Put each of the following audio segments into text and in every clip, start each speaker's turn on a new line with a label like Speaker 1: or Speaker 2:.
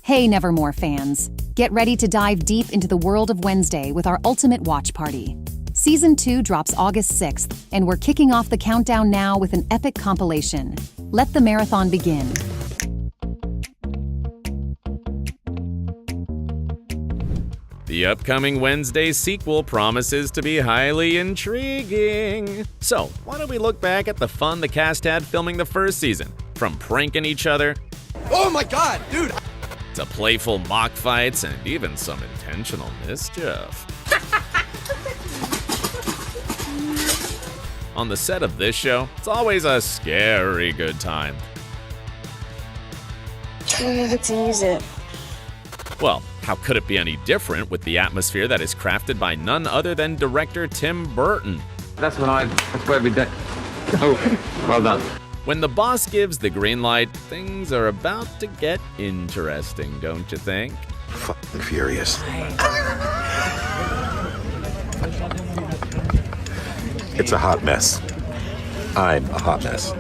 Speaker 1: Hey Nevermore fans! Get ready to dive deep into the world of Wednesday with our ultimate watch party. Season 2 drops August 6th, and we're kicking off the countdown now with an epic compilation. Let the marathon begin.
Speaker 2: The upcoming Wednesday sequel promises to be highly intriguing. So, why don't we look back at the fun the cast had filming the first season? From pranking each other,
Speaker 3: oh my god, dude!
Speaker 2: to playful mock fights and even some intentional mischief. On the set of this show, it's always a scary good time.
Speaker 4: I don't get to use it.
Speaker 2: Well, how could it be any different with the atmosphere that is crafted by none other than director Tim Burton?
Speaker 5: That's what we did. Oh, well done.
Speaker 2: When the boss gives the green light, things are about to get interesting, don't you think?
Speaker 3: Fucking furious. It's a hot mess. I'm a hot mess.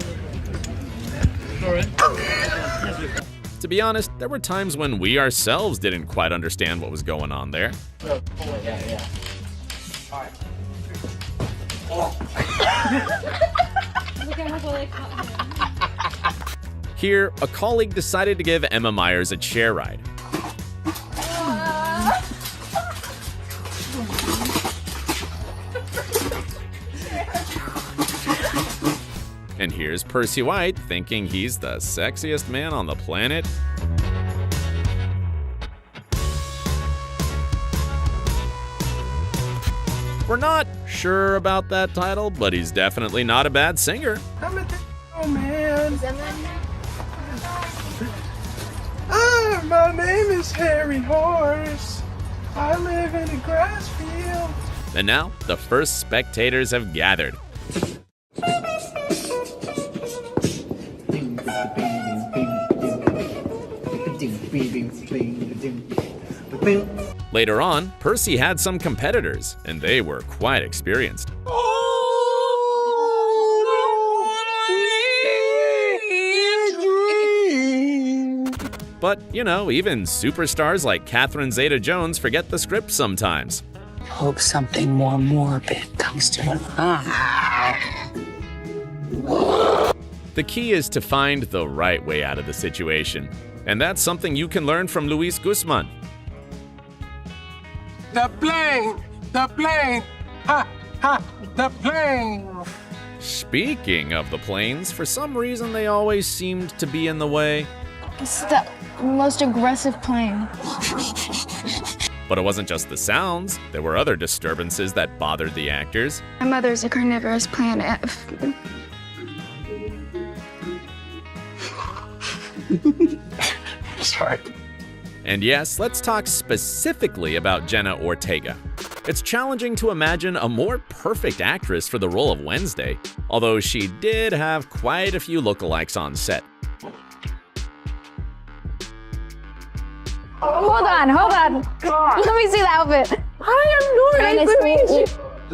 Speaker 2: To be honest, there were times when we ourselves didn't quite understand what was going on there. Here, a colleague decided to give Emma Myers a chair ride. And here's Percy White thinking he's the sexiest man on the planet. We're not sure about that title, but he's definitely not a bad singer.
Speaker 6: Oh man. My name is Harry Horse. I live in a grass field.
Speaker 2: And now, the first spectators have gathered. Later on, Percy had some competitors, and they were quite experienced. But, you know, even superstars like Catherine Zeta-Jones forget the script sometimes.
Speaker 7: Hope something more morbid comes to life.
Speaker 2: The key is to find the right way out of the situation. And that's something you can learn from Luis Guzman.
Speaker 6: The plane! The plane! Ha! Ha! The plane!
Speaker 2: Speaking of the planes, for some reason they always seemed to be in the way.
Speaker 4: It's the most aggressive plane.
Speaker 2: But it wasn't just the sounds. There were other disturbances that bothered the actors.
Speaker 4: My mother's a carnivorous plant.
Speaker 5: Sorry.
Speaker 2: And yes, let's talk specifically about Jenna Ortega. It's challenging to imagine a more perfect actress for the role of Wednesday, although she did have quite a few lookalikes on set.
Speaker 4: Hold on. Let me see the outfit. Hi, I'm Nora. Nice to meet you.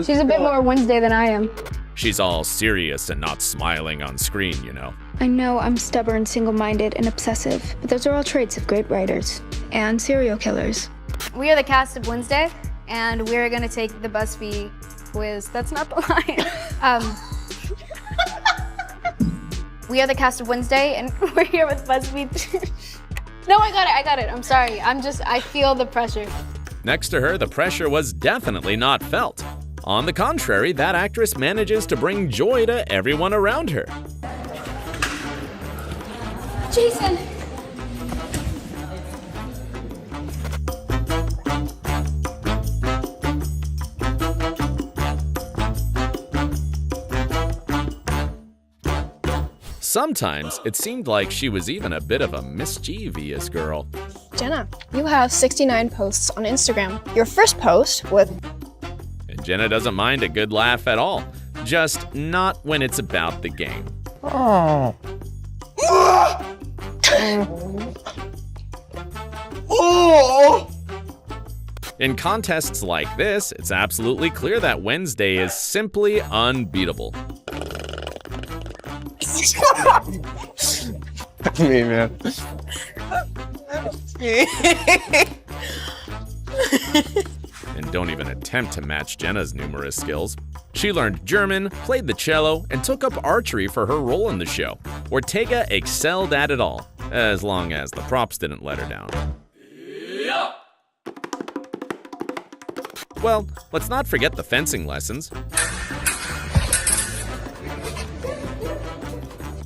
Speaker 4: She's a bit more Wednesday than I am.
Speaker 2: She's all serious and not smiling on screen, you know.
Speaker 4: I know I'm stubborn, single-minded, and obsessive, but those are all traits of great writers and serial killers.
Speaker 8: We are the cast of Wednesday, and we're gonna take the BuzzFeed quiz. That's not the line. We are the cast of Wednesday, and we're here with BuzzFeed. No, I got it. I'm sorry. I feel the pressure.
Speaker 2: Next to her, the pressure was definitely not felt. On the contrary, that actress manages to bring joy to everyone around her.
Speaker 8: Jason!
Speaker 2: Sometimes it seemed like she was even a bit of a mischievous girl.
Speaker 9: Jenna, you have 69 posts on Instagram. Your first post with...
Speaker 2: And Jenna doesn't mind a good laugh at all, just not when it's about the game.
Speaker 6: Oh.
Speaker 2: In contests like this, it's absolutely clear that Wednesday is simply unbeatable.
Speaker 6: Me, man.
Speaker 2: And don't even attempt to match Jenna's numerous skills. She learned German, played the cello, and took up archery for her role in the show. Ortega excelled at it all, as long as the props didn't let her down. Well, let's not forget the fencing lessons.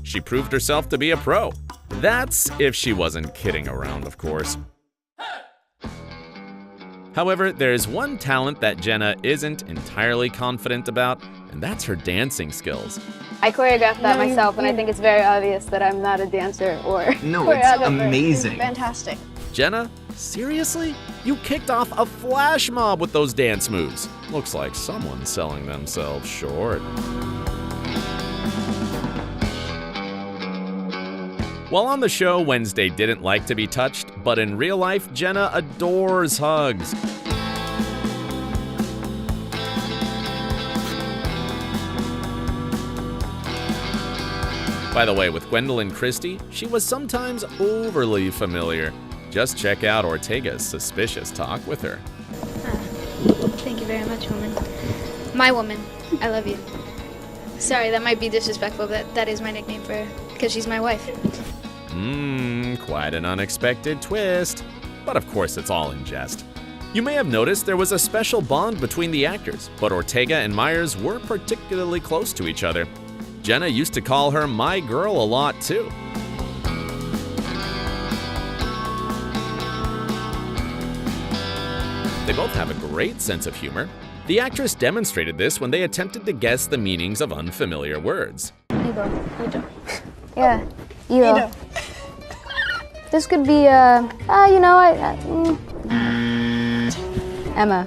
Speaker 2: She proved herself to be a pro. That's if she wasn't kidding around, of course. However, there's one talent that Jenna isn't entirely confident about, and that's her dancing skills.
Speaker 8: I choreographed that myself, and I think it's very obvious that I'm not a dancer or
Speaker 10: No, it's amazing.
Speaker 9: Fantastic.
Speaker 2: Jenna, seriously? You kicked off a flash mob with those dance moves. Looks like someone's selling themselves short. While on the show, Wednesday didn't like to be touched, but in real life, Jenna adores hugs. By the way, with Gwendolyn Christie, she was sometimes overly familiar. Just check out Ortega's suspicious talk with her.
Speaker 8: Thank you very much, woman. My woman. I love you. Sorry, that might be disrespectful, but that is my nickname for her, because she's my wife.
Speaker 2: Quite an unexpected twist. But of course, it's all in jest. You may have noticed there was a special bond between the actors, but Ortega and Myers were particularly close to each other. Jenna used to call her my girl a lot, too. They both have a great sense of humor. The actress demonstrated this when they attempted to guess the meanings of unfamiliar words.
Speaker 4: Ido. Yeah, Ido. This could be, Emma.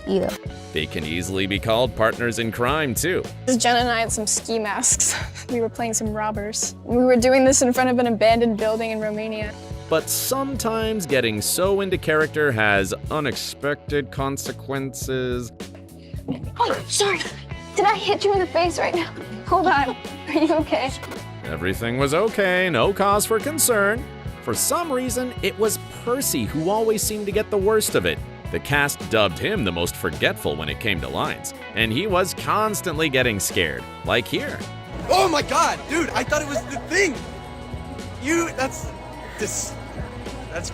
Speaker 4: Ido.
Speaker 2: They can easily be called partners in crime, too.
Speaker 9: Jenna and I had some ski masks. We were playing some robbers. We were doing this in front of an abandoned building in Romania.
Speaker 2: But sometimes getting so into character has unexpected consequences.
Speaker 4: Oh, sorry. Did I hit you in the face right now? Hold on. Are you okay?
Speaker 2: Everything was okay, no cause for concern. For some reason, it was Percy who always seemed to get the worst of it. The cast dubbed him the most forgetful when it came to lines, and he was constantly getting scared, like here.
Speaker 6: Oh my god, dude, I thought it was the thing. That's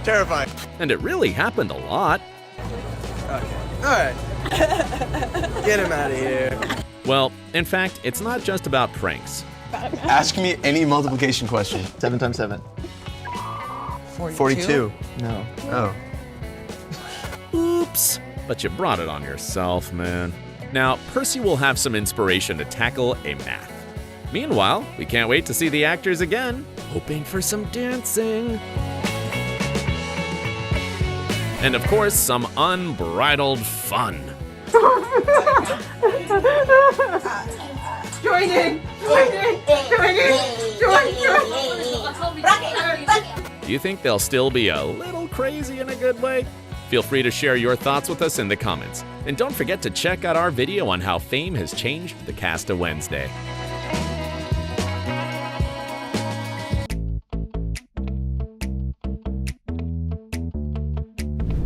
Speaker 6: terrifying.
Speaker 2: And it really happened a lot.
Speaker 6: Okay, alright. Get him out of here.
Speaker 2: Well, in fact, it's not just about pranks.
Speaker 11: Ask me any multiplication question.
Speaker 10: 7 times 7.
Speaker 11: 42.
Speaker 10: No.
Speaker 11: Oh.
Speaker 2: Oops. But you brought it on yourself, man. Now, Percy will have some inspiration to tackle a math. Meanwhile, we can't wait to see the actors again, hoping for some dancing. And of course, some unbridled fun.
Speaker 6: Join in!
Speaker 2: Do you think they'll still be a little crazy in a good way? Feel free to share your thoughts with us in the comments. And don't forget to check out our video on how fame has changed the cast of Wednesday.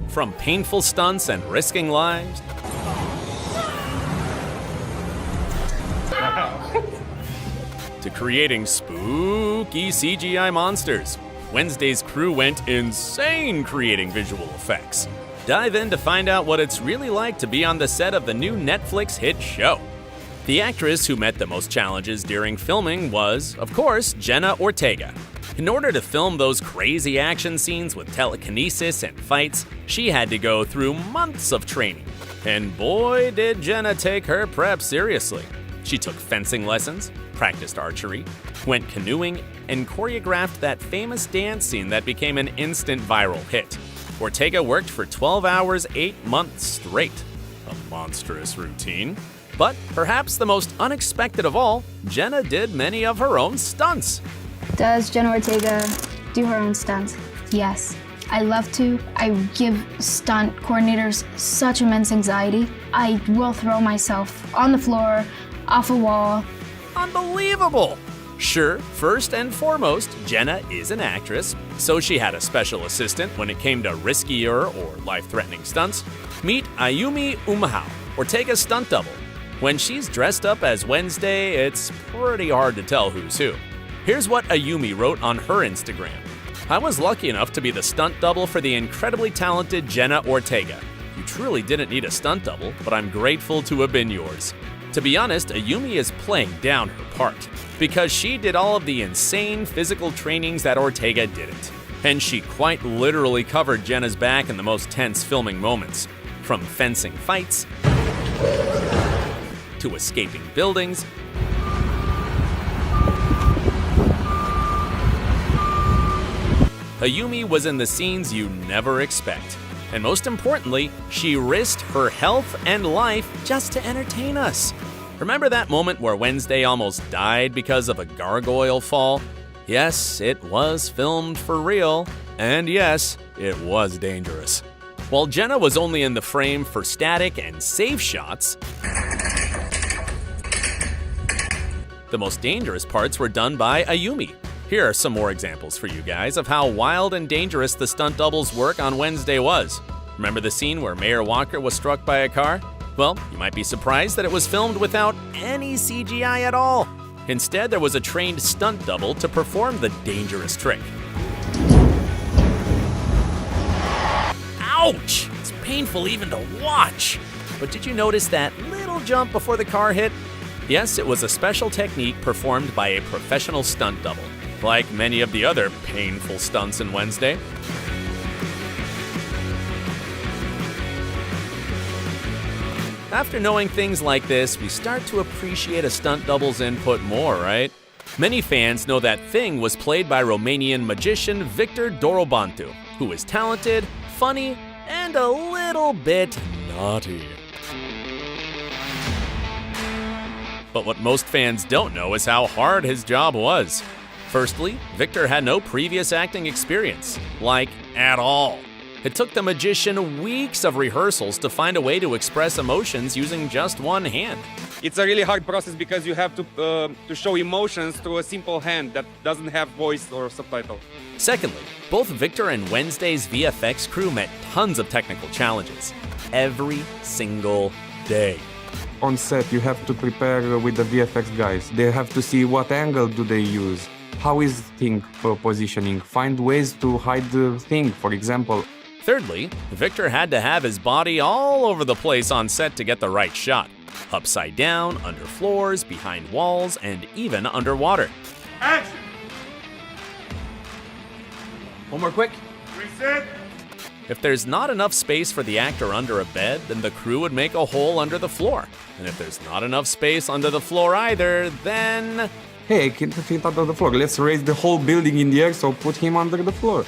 Speaker 2: From painful stunts and risking lives to creating spooky CGI monsters, Wednesday's crew went insane creating visual effects. Dive in to find out what it's really like to be on the set of the new Netflix hit show. The actress who met the most challenges during filming was, of course, Jenna Ortega. In order to film those crazy action scenes with telekinesis and fights, she had to go through months of training. And boy, did Jenna take her prep seriously. She took fencing lessons, practiced archery, went canoeing, and choreographed that famous dance scene that became an instant viral hit. Ortega worked for 12 hours, 8 months straight. A monstrous routine. But perhaps the most unexpected of all, Jenna did many of her own stunts.
Speaker 4: Does Jenna Ortega do her own stunts? Yes. I love to. I give stunt coordinators such immense anxiety. I will throw myself on the floor, off a wall.
Speaker 2: Unbelievable! Sure, first and foremost, Jenna is an actress, so she had a special assistant when it came to riskier or life-threatening stunts. Meet Ayumi Umahao, Ortega's stunt double. When she's dressed up as Wednesday, it's pretty hard to tell who's who. Here's what Ayumi wrote on her Instagram. I was lucky enough to be the stunt double for the incredibly talented Jenna Ortega. You truly didn't need a stunt double, but I'm grateful to have been yours. To be honest, Ayumi is playing down her part, because she did all of the insane physical trainings that Ortega didn't. And she quite literally covered Jenna's back in the most tense filming moments. From fencing fights, to escaping buildings, Ayumi was in the scenes you never expect. And most importantly, she risked her health and life just to entertain us. Remember that moment where Wednesday almost died because of a gargoyle fall? Yes, it was filmed for real. And yes, it was dangerous. While Jenna was only in the frame for static and safe shots, the most dangerous parts were done by Ayumi. Here are some more examples for you guys of how wild and dangerous the stunt double's work on Wednesday was. Remember the scene where Mayor Walker was struck by a car? Well, you might be surprised that it was filmed without any CGI at all. Instead, there was a trained stunt double to perform the dangerous trick. Ouch! It's painful even to watch. But did you notice that little jump before the car hit? Yes, it was a special technique performed by a professional stunt double, like many of the other painful stunts in Wednesday. After knowing things like this, we start to appreciate a stunt double's input more, right? Many fans know that Thing was played by Romanian magician Victor Dorobantu, who is talented, funny, and a little bit naughty. But what most fans don't know is how hard his job was. Firstly, Victor had no previous acting experience, like at all. It took the magician weeks of rehearsals to find a way to express emotions using just one hand.
Speaker 12: It's a really hard process because you have to show emotions through a simple hand that doesn't have voice or subtitle.
Speaker 2: Secondly, both Victor and Wednesday's VFX crew met tons of technical challenges every single day.
Speaker 13: On set, you have to prepare with the VFX guys. They have to see what angle do they use, how is thing positioning, find ways to hide the thing, for example.
Speaker 2: Thirdly, Victor had to have his body all over the place on set to get the right shot. Upside down, under floors, behind walls, and even underwater.
Speaker 12: Action!
Speaker 10: One more quick.
Speaker 12: Reset!
Speaker 2: If there's not enough space for the actor under a bed, then the crew would make a hole under the floor. And if there's not enough space under the floor either, then...
Speaker 13: Hey, can't fit under the floor. Let's raise the whole building in the air, so put him under the floor.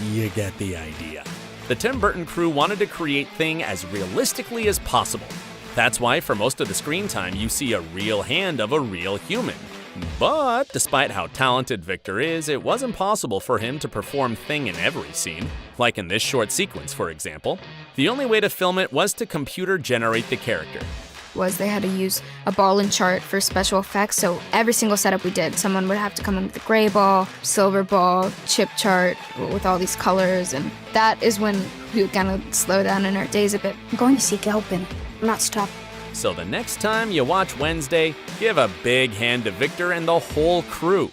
Speaker 2: You get the idea. The Tim Burton crew wanted to create Thing as realistically as possible. That's why for most of the screen time you see a real hand of a real human. But despite how talented Victor is, it wasn't possible for him to perform Thing in every scene, like in this short sequence, for example. The only way to film it was to computer generate the character.
Speaker 14: They had to use a ball and chart for special effects, so every single setup we did, someone would have to come in with a gray ball, silver ball, chip chart with all these colors, and that is when we would kind of slow down in our days a bit.
Speaker 4: I'm going to seek help and not stop.
Speaker 2: So the next time you watch Wednesday, give a big hand to Victor and the whole crew.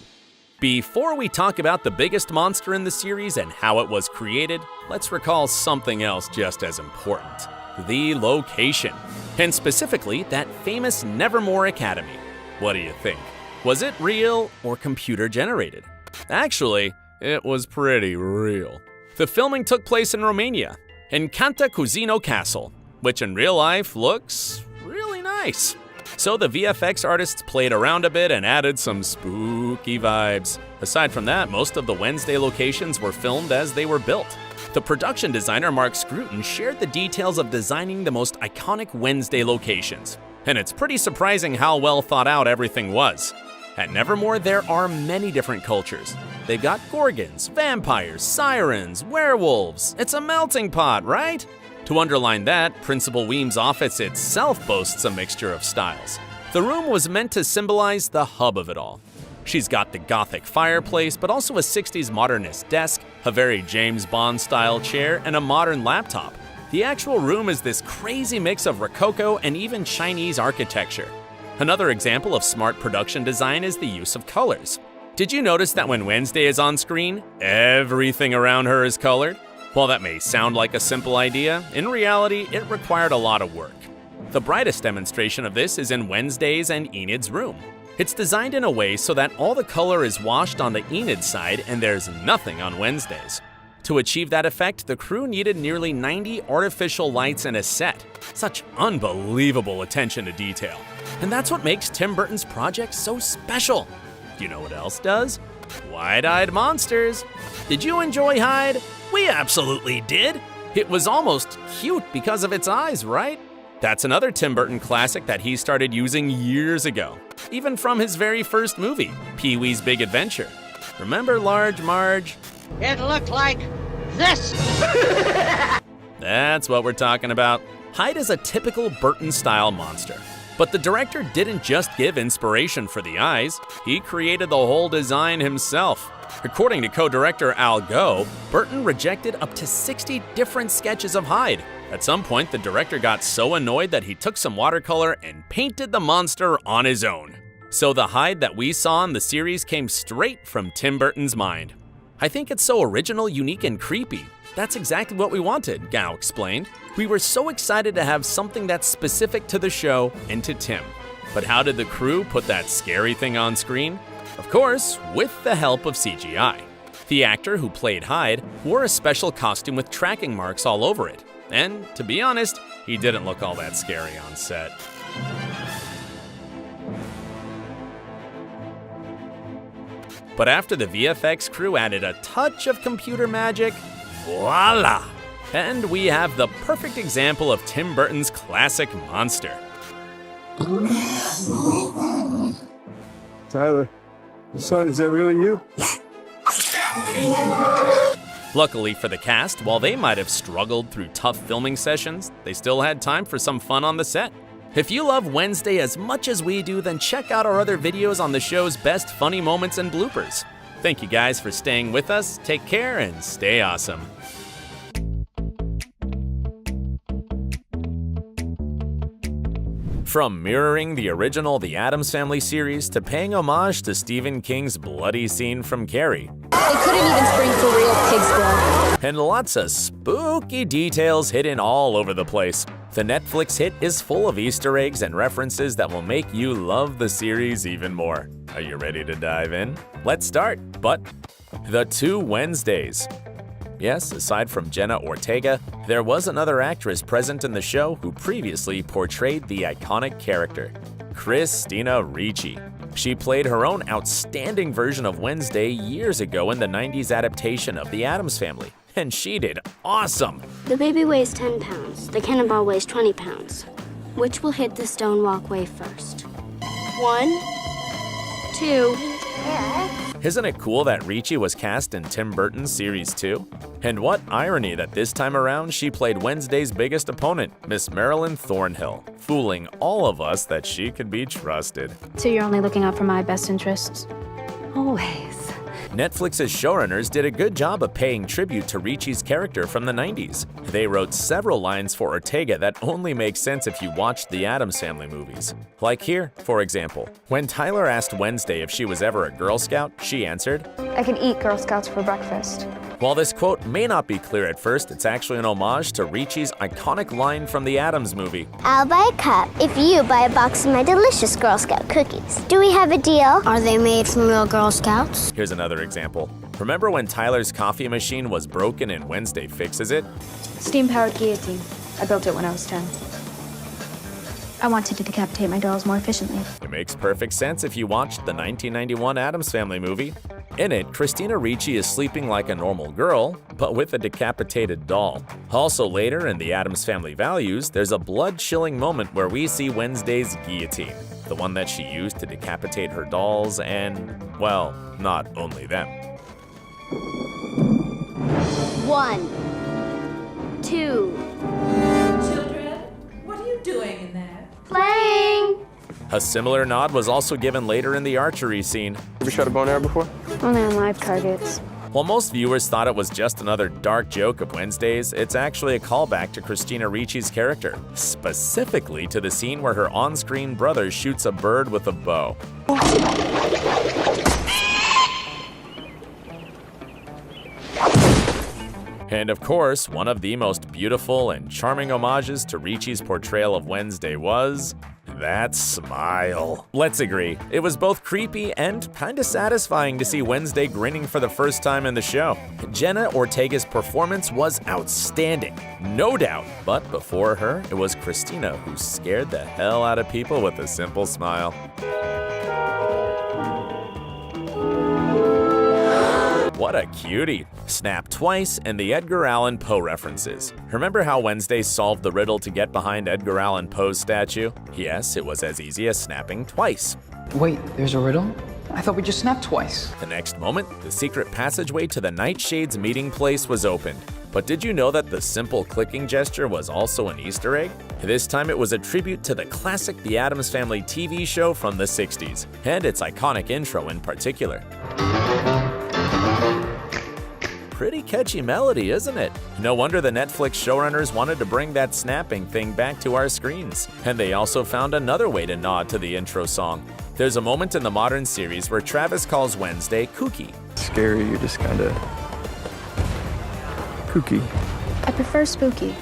Speaker 2: Before we talk about the biggest monster in the series and how it was created, let's recall something else just as important. The location. And specifically, that famous Nevermore Academy. What do you think? Was it real or computer generated? Actually, it was pretty real. The filming took place in Romania, in Cantacuzino Castle, which in real life looks really nice. So the VFX artists played around a bit and added some spooky vibes. Aside from that, most of the Wednesday locations were filmed as they were built. The production designer Mark Scruton shared the details of designing the most iconic Wednesday locations. And it's pretty surprising how well thought out everything was. At Nevermore, there are many different cultures. They've got gorgons, vampires, sirens, werewolves. It's a melting pot, right? To underline that, Principal Weem's office itself boasts a mixture of styles. The room was meant to symbolize the hub of it all. She's got the gothic fireplace, but also a 60s modernist desk, a very James Bond-style chair, and a modern laptop. The actual room is this crazy mix of Rococo and even Chinese architecture. Another example of smart production design is the use of colors. Did you notice that when Wednesday is on screen, everything around her is colored? While that may sound like a simple idea, in reality, it required a lot of work. The brightest demonstration of this is in Wednesday's and Enid's room. It's designed in a way so that all the color is washed on the Enid's side and there's nothing on Wednesday's. To achieve that effect, the crew needed nearly 90 artificial lights in a set. Such unbelievable attention to detail. And that's what makes Tim Burton's project so special. You know what else does? Wide-eyed monsters. Did you enjoy Hyde? We absolutely did. It was almost cute because of its eyes, right? That's another Tim Burton classic that he started using years ago, even from his very first movie, Pee-wee's Big Adventure. Remember Large Marge?
Speaker 7: It looked like this.
Speaker 2: That's what we're talking about. Hyde is a typical Burton-style monster. But the director didn't just give inspiration for the eyes, he created the whole design himself. According to co-director Al Gough, Burton rejected up to 60 different sketches of Hyde. At some point, the director got so annoyed that he took some watercolor and painted the monster on his own. So the Hyde that we saw in the series came straight from Tim Burton's mind. I think it's so original, unique, and creepy. That's exactly what we wanted, Gough explained. We were so excited to have something that's specific to the show and to Tim. But how did the crew put that scary thing on screen? Of course, with the help of CGI. The actor who played Hyde wore a special costume with tracking marks all over it. And to be honest, he didn't look all that scary on set. But after the VFX crew added a touch of computer magic, voila! And we have the perfect example of Tim Burton's classic monster.
Speaker 6: Tyler, son, is that really you?
Speaker 2: Luckily for the cast, while they might have struggled through tough filming sessions, they still had time for some fun on the set. If you love Wednesday as much as we do, then check out our other videos on the show's best funny moments and bloopers. Thank you guys for staying with us, take care, and stay awesome. From mirroring the original The Addams Family series to paying homage to Stephen King's bloody scene from Carrie.
Speaker 15: They couldn't even spring for real pig's blood.
Speaker 2: And lots of spooky details hidden all over the place. The Netflix hit is full of Easter eggs and references that will make you love the series even more. Are you ready to dive in? Let's start. But the two Wednesdays. Yes, aside from Jenna Ortega, there was another actress present in the show who previously portrayed the iconic character, Christina Ricci. She played her own outstanding version of Wednesday years ago in the 90s adaptation of The Addams Family, and she did awesome!
Speaker 16: The baby weighs 10 pounds. The cannonball weighs 20 pounds. Which will hit the stone walkway first? 1, 2...
Speaker 2: Isn't it cool that Ricci was cast in Tim Burton's Series 2? And what irony that this time around she played Wednesday's biggest opponent, Miss Marilyn Thornhill, fooling all of us that she could be trusted.
Speaker 17: So you're only looking out for my best interests?
Speaker 15: Always.
Speaker 2: Netflix's showrunners did a good job of paying tribute to Ricci's character from the 90s. They wrote several lines for Ortega that only make sense if you watched the Addams Family movies. Like here, for example, when Tyler asked Wednesday if she was ever a Girl Scout, she answered,
Speaker 9: I can eat Girl Scouts for breakfast.
Speaker 2: While this quote may not be clear at first, it's actually an homage to Ricci's iconic line from the Addams movie.
Speaker 16: I'll buy a cup if you buy a box of my delicious Girl Scout cookies. Do we have a deal? Are they made from real Girl Scouts?
Speaker 2: Here's another example. Remember when Tyler's coffee machine was broken and Wednesday fixes it?
Speaker 9: Steam-powered guillotine. I built it when I was 10. I wanted to decapitate my dolls more efficiently.
Speaker 2: It makes perfect sense if you watched the 1991 Addams Family movie. In it, Christina Ricci is sleeping like a normal girl, but with a decapitated doll. Also later in the Addams Family Values, there's a blood-chilling moment where we see Wednesday's guillotine, the one that she used to decapitate her dolls and, well, not only them.
Speaker 16: 1, 2.
Speaker 18: Children, what are you doing in there?
Speaker 16: Playing.
Speaker 2: A similar nod was also given later in the archery scene.
Speaker 11: Ever shot a bow and arrow before?
Speaker 17: Only on live targets.
Speaker 2: While most viewers thought it was just another dark joke of Wednesday's, it's actually a callback to Christina Ricci's character, specifically to the scene where her on-screen brother shoots a bird with a bow. And of course, one of the most beautiful and charming homages to Ricci's portrayal of Wednesday was that smile. Let's agree, it was both creepy and kinda satisfying to see Wednesday grinning for the first time in the show. Jenna Ortega's performance was outstanding, no doubt, but before her, it was Christina who scared the hell out of people with a simple smile. What a cutie! Snap twice and the Edgar Allan Poe references. Remember how Wednesday solved the riddle to get behind Edgar Allan Poe's statue? Yes, it was as easy as snapping twice.
Speaker 18: Wait, there's a riddle? I thought we just snapped twice.
Speaker 2: The next moment, the secret passageway to the Nightshades meeting place was opened. But did you know that the simple clicking gesture was also an Easter egg? This time it was a tribute to the classic The Addams Family TV show from the 60s, and its iconic intro in particular. Pretty catchy melody, isn't it? No wonder the Netflix showrunners wanted to bring that snapping thing back to our screens. And they also found another way to nod to the intro song. There's a moment in the modern series where Travis calls Wednesday kooky.
Speaker 11: Scary, you're just kinda kooky.
Speaker 4: I prefer spooky.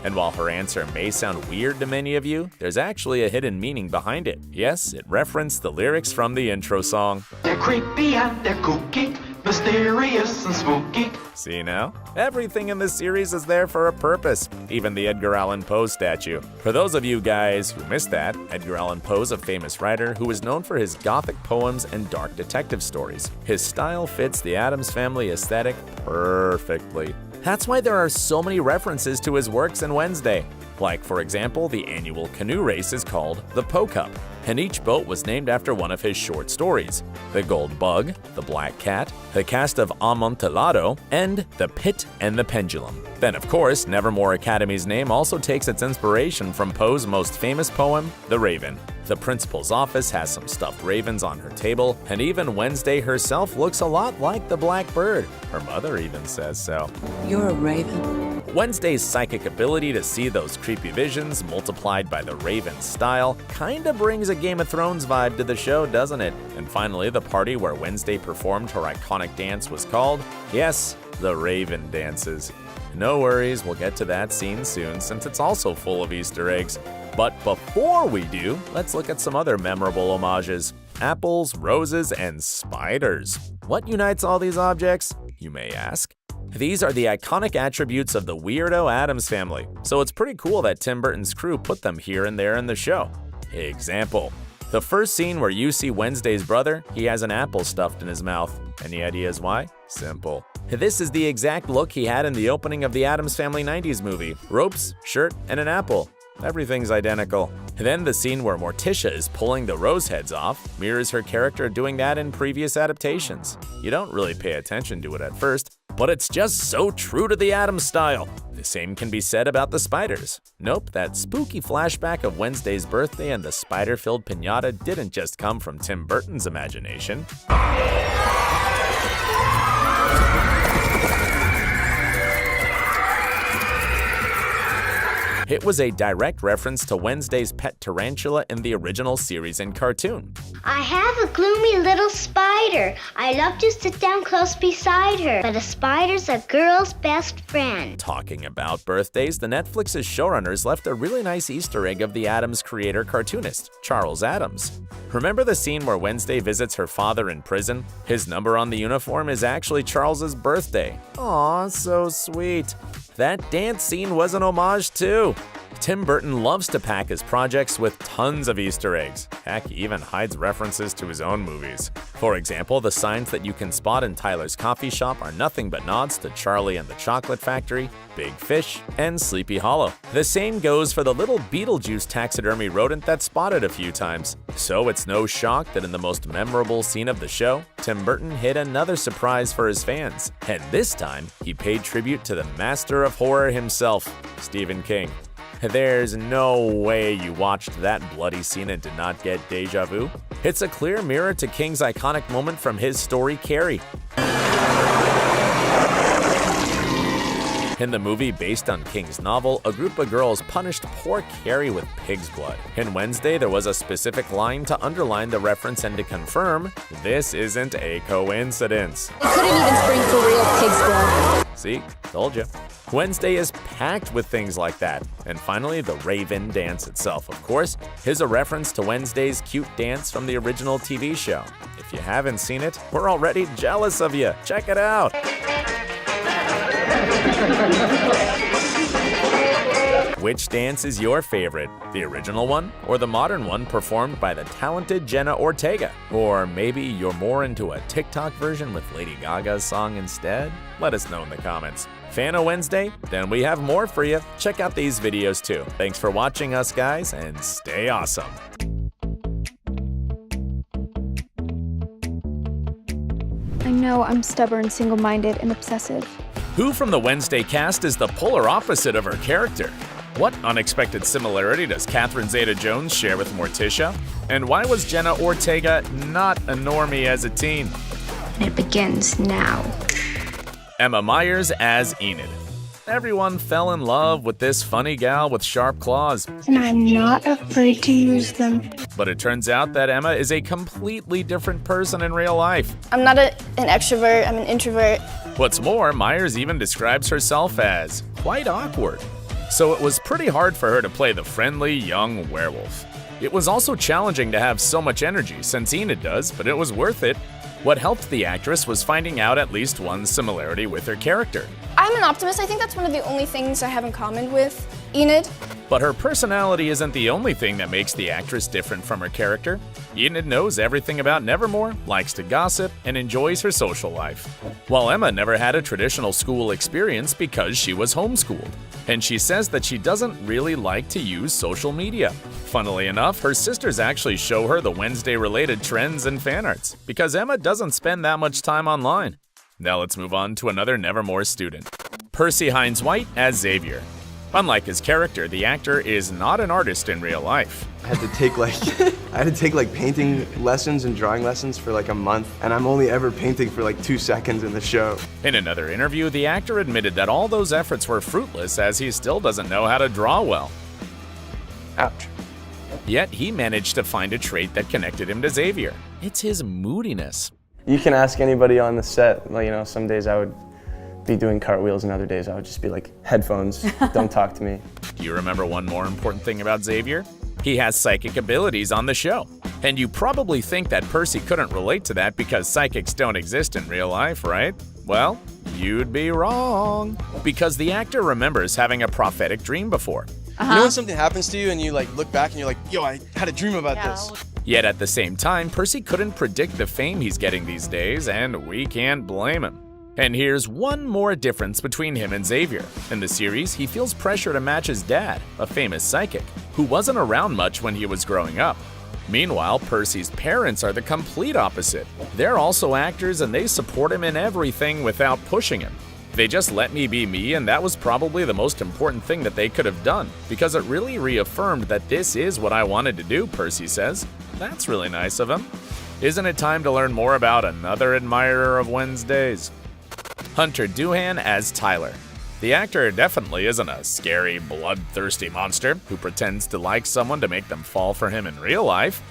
Speaker 2: And while her answer may sound weird to many of you, there's actually a hidden meaning behind it. Yes, it referenced the lyrics from the intro song.
Speaker 19: They're creepy and they're kooky, mysterious and spooky.
Speaker 2: See now? Everything in this series is there for a purpose, even the Edgar Allan Poe statue. For those of you guys who missed that, Edgar Allan Poe's a famous writer who is known for his gothic poems and dark detective stories. His style fits the Addams Family aesthetic perfectly. That's why there are so many references to his works in Wednesday. Like, for example, the annual canoe race is called the Poe Cup, and each boat was named after one of his short stories: The Gold Bug, The Black Cat, The Cast of Amontillado, and The Pit and the Pendulum. Then, of course, Nevermore Academy's name also takes its inspiration from Poe's most famous poem, The Raven. The principal's office has some stuffed ravens on her table, and even Wednesday herself looks a lot like the Black Bird. Her mother even says so.
Speaker 7: You're a raven.
Speaker 2: Wednesday's psychic ability to see those creepy visions multiplied by the Raven's style kinda brings a Game of Thrones vibe to the show, doesn't it? And finally, the party where Wednesday performed her iconic dance was called, yes, the Raven Dances. No worries, we'll get to that scene soon since it's also full of Easter eggs. But before we do, let's look at some other memorable homages. Apples, roses, and spiders. What unites all these objects, you may ask? These are the iconic attributes of the weirdo Addams Family, so it's pretty cool that Tim Burton's crew put them here and there in the show. Example: the first scene where you see Wednesday's brother, he has an apple stuffed in his mouth. Any ideas why? Simple. This is the exact look he had in the opening of the Addams Family 90s movie. Ropes, shirt, and an apple. Everything's identical. Then the scene where Morticia is pulling the rose heads off mirrors her character doing that in previous adaptations. You don't really pay attention to it at first, but it's just so true to the Addams style. The same can be said about the spiders. Nope, that spooky flashback of Wednesday's birthday and the spider-filled piñata didn't just come from Tim Burton's imagination. It was a direct reference to Wednesday's pet tarantula in the original series and cartoon.
Speaker 16: I have a gloomy little spider. I love to sit down close beside her, but a spider's a girl's best friend.
Speaker 2: Talking about birthdays, the Netflix's showrunners left a really nice Easter egg of the Addams creator cartoonist, Charles Addams. Remember the scene where Wednesday visits her father in prison? His number on the uniform is actually Charles's birthday. Aw, so sweet. That dance scene was an homage too. Tim Burton loves to pack his projects with tons of Easter eggs. Heck, he even hides references to his own movies. For example, the signs that you can spot in Tyler's Coffee Shop are nothing but nods to Charlie and the Chocolate Factory, Big Fish, and Sleepy Hollow. The same goes for the little Beetlejuice taxidermy rodent that's spotted a few times. So it's no shock that in the most memorable scene of the show, Tim Burton hid another surprise for his fans. And this time, he paid tribute to the master of horror himself, Stephen King. There's no way you watched that bloody scene and did not get deja vu. It's a clear mirror to King's iconic moment from his story Carrie. In the movie based on King's novel, a group of girls punished poor Carrie with pig's blood. In Wednesday, there was a specific line to underline the reference and to confirm this isn't a coincidence.
Speaker 15: It couldn't even spring for real pig's blood.
Speaker 2: See, told you. Wednesday is packed with things like that. And finally, the Raven dance itself, of course, is a reference to Wednesday's cute dance from the original TV show. If you haven't seen it, we're already jealous of you. Check it out. Which dance is your favorite? The original one or the modern one performed by the talented Jenna Ortega? Or maybe you're more into a TikTok version with Lady Gaga's song instead? Let us know in the comments. Fan of Wednesday? Then we have more for you. Check out these videos too. Thanks for watching us, guys, and stay awesome.
Speaker 4: I know I'm stubborn, single-minded, and obsessive.
Speaker 2: Who from the Wednesday cast is the polar opposite of her character? What unexpected similarity does Catherine Zeta-Jones share with Morticia? And why was Jenna Ortega not a normie as a teen?
Speaker 4: It begins now.
Speaker 2: Emma Myers as Enid. Everyone fell in love with this funny gal with sharp claws.
Speaker 4: And I'm not afraid to use them.
Speaker 2: But it turns out that Emma is a completely different person in real life.
Speaker 9: I'm not an extrovert, I'm an introvert.
Speaker 2: What's more, Myers even describes herself as quite awkward. So it was pretty hard for her to play the friendly young werewolf. It was also challenging to have so much energy, since Enid does, but it was worth it. What helped the actress was finding out at least one similarity with her character.
Speaker 9: I'm an optimist. I think that's one of the only things I have in common with Enid.
Speaker 2: But her personality isn't the only thing that makes the actress different from her character. Enid knows everything about Nevermore, likes to gossip, and enjoys her social life. While Emma never had a traditional school experience because she was homeschooled. And she says that she doesn't really like to use social media. Funnily enough, her sisters actually show her the Wednesday-related trends and fan arts, because Emma doesn't spend that much time online. Now let's move on to another Nevermore student. Percy Hines-White as Xavier. Unlike his character, the actor is not an artist in real life.
Speaker 11: I had to take like painting lessons and drawing lessons for like a month, and I'm only ever painting for like 2 seconds in the show.
Speaker 2: In another interview, the actor admitted that all those efforts were fruitless as he still doesn't know how to draw well.
Speaker 11: Ouch.
Speaker 2: Yet he managed to find a trait that connected him to Xavier. It's his moodiness.
Speaker 11: You can ask anybody on the set, like, you know, some days I would be doing cartwheels and other days I would just be like, headphones, don't talk to me.
Speaker 2: Do you remember one more important thing about Xavier? He has psychic abilities on the show. And you probably think that Percy couldn't relate to that because psychics don't exist in real life, right? Well, you'd be wrong. Because the actor remembers having a prophetic dream before.
Speaker 6: You know when something happens to you and you like look back and you're like, yo, I had a dream about this.
Speaker 2: Yet at the same time, Percy couldn't predict the fame he's getting these days, and we can't blame him. And here's one more difference between him and Xavier. In the series, he feels pressure to match his dad, a famous psychic, who wasn't around much when he was growing up. Meanwhile, Percy's parents are the complete opposite. They're also actors and they support him in everything without pushing him. They just let me be me, and that was probably the most important thing that they could have done, because it really reaffirmed that this is what I wanted to do, Percy says. That's really nice of him. Isn't it time to learn more about another admirer of Wednesdays? Hunter Doohan as Tyler. The actor definitely isn't a scary, bloodthirsty monster who pretends to like someone to make them fall for him in real life.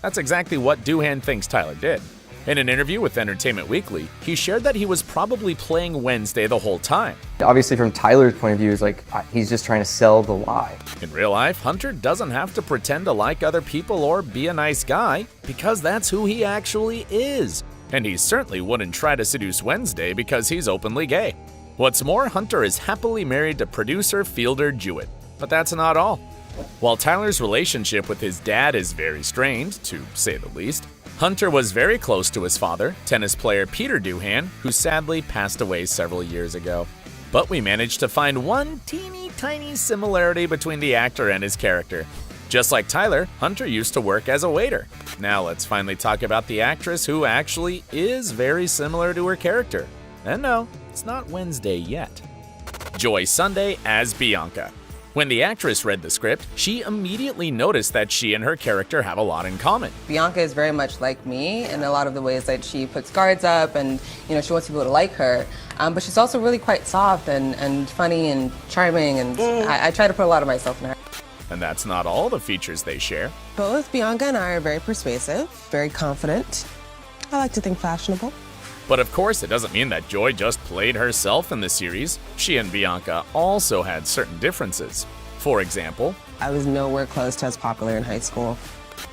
Speaker 2: That's exactly what Doohan thinks Tyler did. In an interview with Entertainment Weekly, he shared that he was probably playing Wednesday the whole time.
Speaker 10: Obviously, from Tyler's point of view, it's like he's just trying to sell the lie.
Speaker 2: In real life, Hunter doesn't have to pretend to like other people or be a nice guy, because that's who he actually is. And he certainly wouldn't try to seduce Wednesday because he's openly gay. What's more, Hunter is happily married to producer Fielder Jewett. But that's not all. While Tyler's relationship with his dad is very strained, to say the least, Hunter was very close to his father, tennis player Peter Doohan, who sadly passed away several years ago. But we managed to find one teeny tiny similarity between the actor and his character. Just like Tyler, Hunter used to work as a waiter. Now let's finally talk about the actress who actually is very similar to her character. And no, it's not Wednesday yet. Joy Sunday as Bianca. When the actress read the script, she immediately noticed that she and her character have a lot in common.
Speaker 20: Bianca is very much like me in a lot of the ways that she puts guards up and, she wants people to like her. But she's also really quite soft and funny and charming, and I try to put a lot of myself in her.
Speaker 2: And that's not all the features they share.
Speaker 21: Both Bianca and I are very persuasive, very confident. I like to think fashionable.
Speaker 2: But of course, it doesn't mean that Joy just played herself in the series. She and Bianca also had certain differences. For example,
Speaker 21: I was nowhere close to as popular in high school.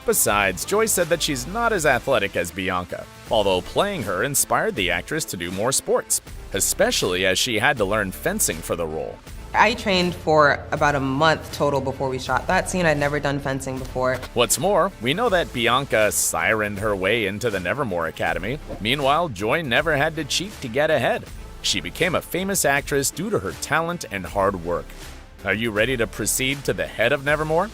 Speaker 2: Besides, Joy said that she's not as athletic as Bianca, although playing her inspired the actress to do more sports, especially as she had to learn fencing for the role.
Speaker 21: I trained for about a month total before we shot that scene. I'd never done fencing before.
Speaker 2: What's more, we know that Bianca sirened her way into the Nevermore Academy. Meanwhile, Joy never had to cheat to get ahead. She became a famous actress due to her talent and hard work. Are you ready to proceed to the head of Nevermore?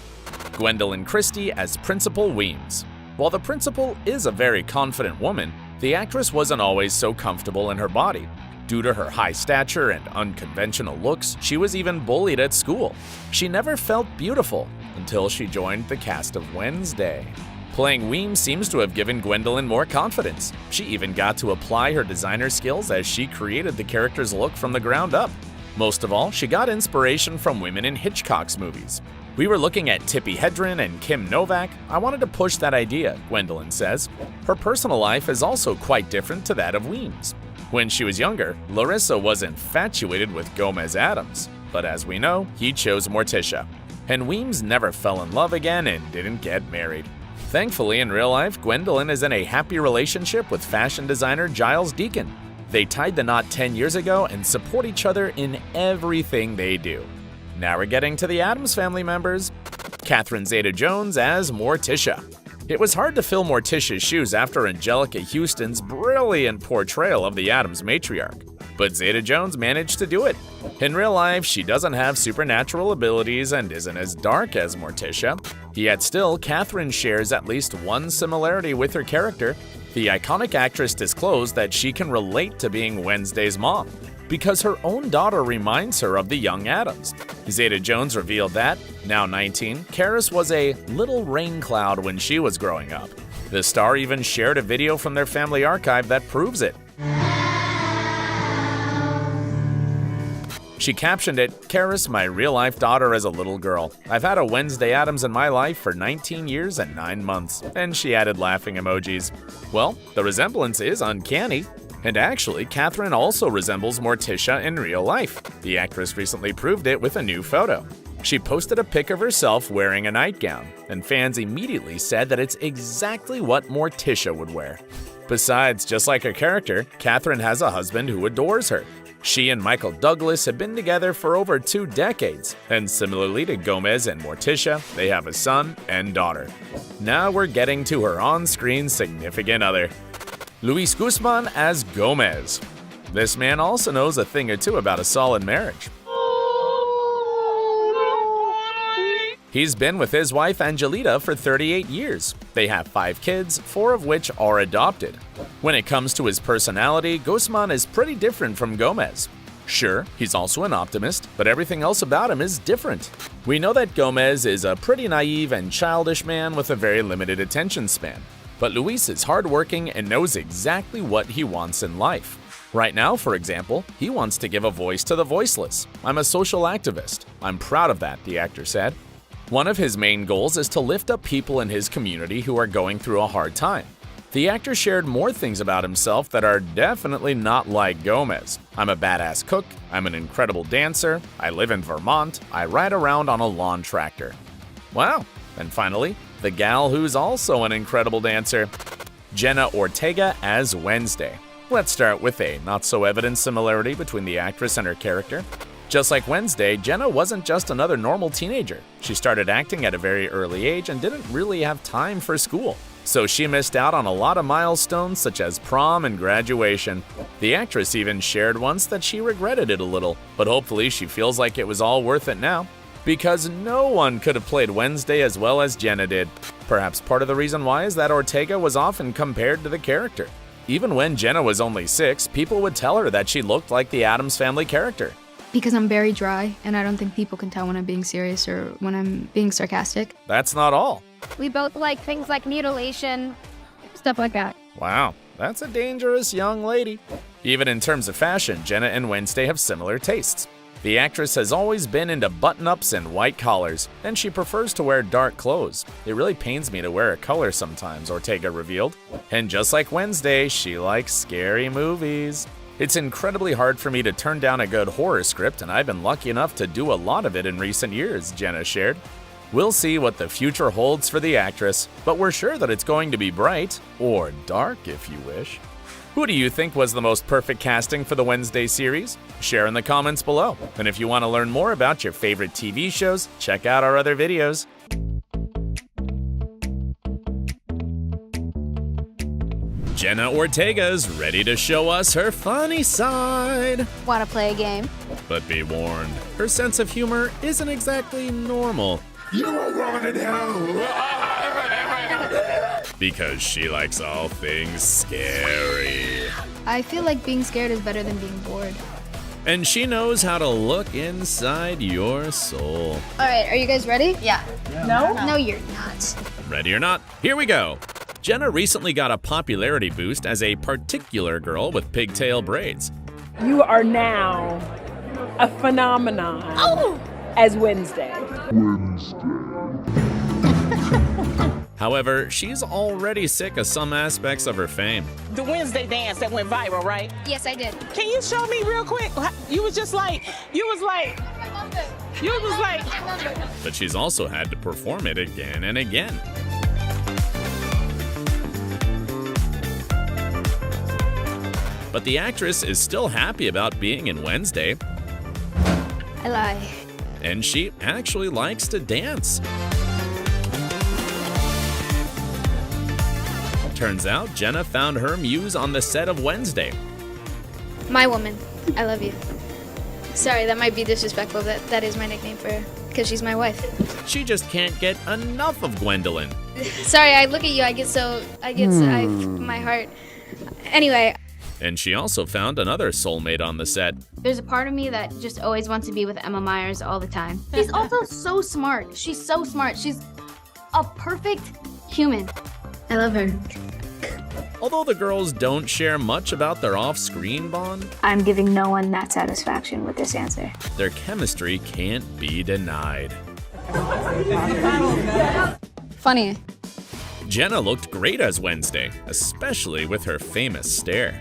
Speaker 2: Gwendolyn Christie as Principal Weems. While the principal is a very confident woman, the actress wasn't always so comfortable in her body. Due to her high stature and unconventional looks, she was even bullied at school. She never felt beautiful until she joined the cast of Wednesday. Playing Weems seems to have given Gwendolyn more confidence. She even got to apply her designer skills as she created the character's look from the ground up. Most of all, she got inspiration from women in Hitchcock's movies. We were looking at Tippi Hedren and Kim Novak. I wanted to push that idea, Gwendolyn says. Her personal life is also quite different to that of Weems. When she was younger, Larissa was infatuated with Wednesday Addams, but as we know, he chose Morticia. And Weems never fell in love again and didn't get married. Thankfully, in real life, Gwendolyn is in a happy relationship with fashion designer Giles Deacon. They tied the knot 10 years ago and support each other in everything they do. Now we're getting to the Addams family members. Catherine Zeta-Jones as Morticia. It was hard to fill Morticia's shoes after Angelica Houston's brilliant portrayal of the Addams matriarch, but Zeta-Jones managed to do it. In real life, she doesn't have supernatural abilities and isn't as dark as Morticia. Yet still, Catherine shares at least one similarity with her character. The iconic actress disclosed that she can relate to being Wednesday's mom, because her own daughter reminds her of the young Addams. Zeta-Jones revealed that, now 19, Karis was a little rain cloud when she was growing up. The star even shared a video from their family archive that proves it. She captioned it, "Karis, my real-life daughter as a little girl. I've had a Wednesday Addams in my life for 19 years and 9 months." And she added laughing emojis. Well, the resemblance is uncanny. And actually, Catherine also resembles Morticia in real life. The actress recently proved it with a new photo. She posted a pic of herself wearing a nightgown, and fans immediately said that it's exactly what Morticia would wear. Besides, just like her character, Catherine has a husband who adores her. She and Michael Douglas have been together for over 2 decades, and similarly to Gomez and Morticia, they have a son and daughter. Now we're getting to her on-screen significant other. Luis Guzman as Gomez. This man also knows a thing or two about a solid marriage. He's been with his wife Angelita for 38 years. They have 5 kids, 4 of which are adopted. When it comes to his personality, Guzman is pretty different from Gomez. Sure, he's also an optimist, but everything else about him is different. We know that Gomez is a pretty naive and childish man with a very limited attention span. But Luis is hardworking and knows exactly what he wants in life. Right now, for example, he wants to give a voice to the voiceless. "I'm a social activist. I'm proud of that," the actor said. One of his main goals is to lift up people in his community who are going through a hard time. The actor shared more things about himself that are definitely not like Gomez. "I'm a badass cook. I'm an incredible dancer. I live in Vermont. I ride around on a lawn tractor." Wow. And finally, the gal who's also an incredible dancer, Jenna Ortega as Wednesday. Let's start with a not-so-evident similarity between the actress and her character. Just like Wednesday, Jenna wasn't just another normal teenager. She started acting at a very early age and didn't really have time for school. So she missed out on a lot of milestones such as prom and graduation. The actress even shared once that she regretted it a little, but hopefully she feels like it was all worth it now. Because no one could have played Wednesday as well as Jenna did. Perhaps part of the reason why is that Ortega was often compared to the character. Even when Jenna was only 6, people would tell her that she looked like the Addams Family character.
Speaker 14: Because I'm very dry, and I don't think people can tell when I'm being serious or when I'm being sarcastic.
Speaker 2: That's not all.
Speaker 1: We both like things like mutilation, stuff like that.
Speaker 2: Wow, that's a dangerous young lady. Even in terms of fashion, Jenna and Wednesday have similar tastes. The actress has always been into button-ups and white collars, and she prefers to wear dark clothes. It really pains me to wear a color sometimes, Ortega revealed. And just like Wednesday, she likes scary movies. It's incredibly hard for me to turn down a good horror script, and I've been lucky enough to do a lot of it in recent years, Jenna shared. We'll see what the future holds for the actress, but we're sure that it's going to be bright, or dark if you wish. Who do you think was the most perfect casting for the Wednesday series? Share in the comments below. And if you want to learn more about your favorite TV shows, check out our other videos. Jenna Ortega's ready to show us her funny side.
Speaker 1: Want to play a game?
Speaker 2: But be warned, her sense of humor isn't exactly normal.
Speaker 19: You are running hell.
Speaker 2: Because she likes all things scary.
Speaker 14: I feel like being scared is better than being bored.
Speaker 2: And she knows how to look inside your soul.
Speaker 1: All right, are you guys ready?
Speaker 14: Yeah.
Speaker 1: No? No, you're not.
Speaker 2: Ready or not, here we go. Jenna recently got a popularity boost as a particular girl with pigtail braids.
Speaker 22: You are now a phenomenon as Wednesday.
Speaker 2: However, she's already sick of some aspects of her fame.
Speaker 7: The Wednesday dance that went viral, right?
Speaker 1: Yes, I did.
Speaker 7: Can you show me real quick? You was like.
Speaker 2: But she's also had to perform it again and again. But the actress is still happy about being in Wednesday.
Speaker 1: I lie.
Speaker 2: And she actually likes to dance. Turns out Jenna found her muse on the set of Wednesday.
Speaker 8: My woman. I love you. Sorry, that might be disrespectful. That is my nickname for her, because she's my wife.
Speaker 2: She just can't get enough of Gwendolyn.
Speaker 8: Sorry, I look at you, my heart. Anyway.
Speaker 2: And she also found another soulmate on the set.
Speaker 14: There's a part of me that just always wants to be with Emma Myers all the time. She's also so smart. She's so smart. She's a perfect human. I love her.
Speaker 2: Although the girls don't share much about their off-screen bond,
Speaker 4: I'm giving no one that satisfaction with this answer.
Speaker 2: their chemistry can't be denied.
Speaker 9: Funny.
Speaker 2: Jenna looked great as Wednesday, especially with her famous stare.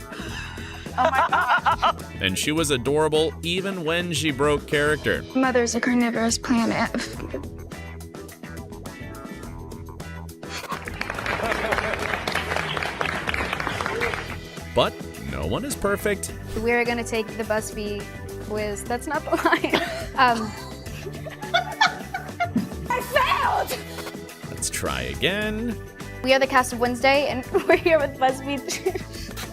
Speaker 4: Oh my God.
Speaker 2: And she was adorable even when she broke character.
Speaker 4: Mother's a carnivorous planet.
Speaker 2: But no one is perfect.
Speaker 1: We're gonna take the BuzzFeed quiz. That's not the line. I failed!
Speaker 2: Let's try again.
Speaker 1: We are the cast of Wednesday, and we're here with BuzzFeed.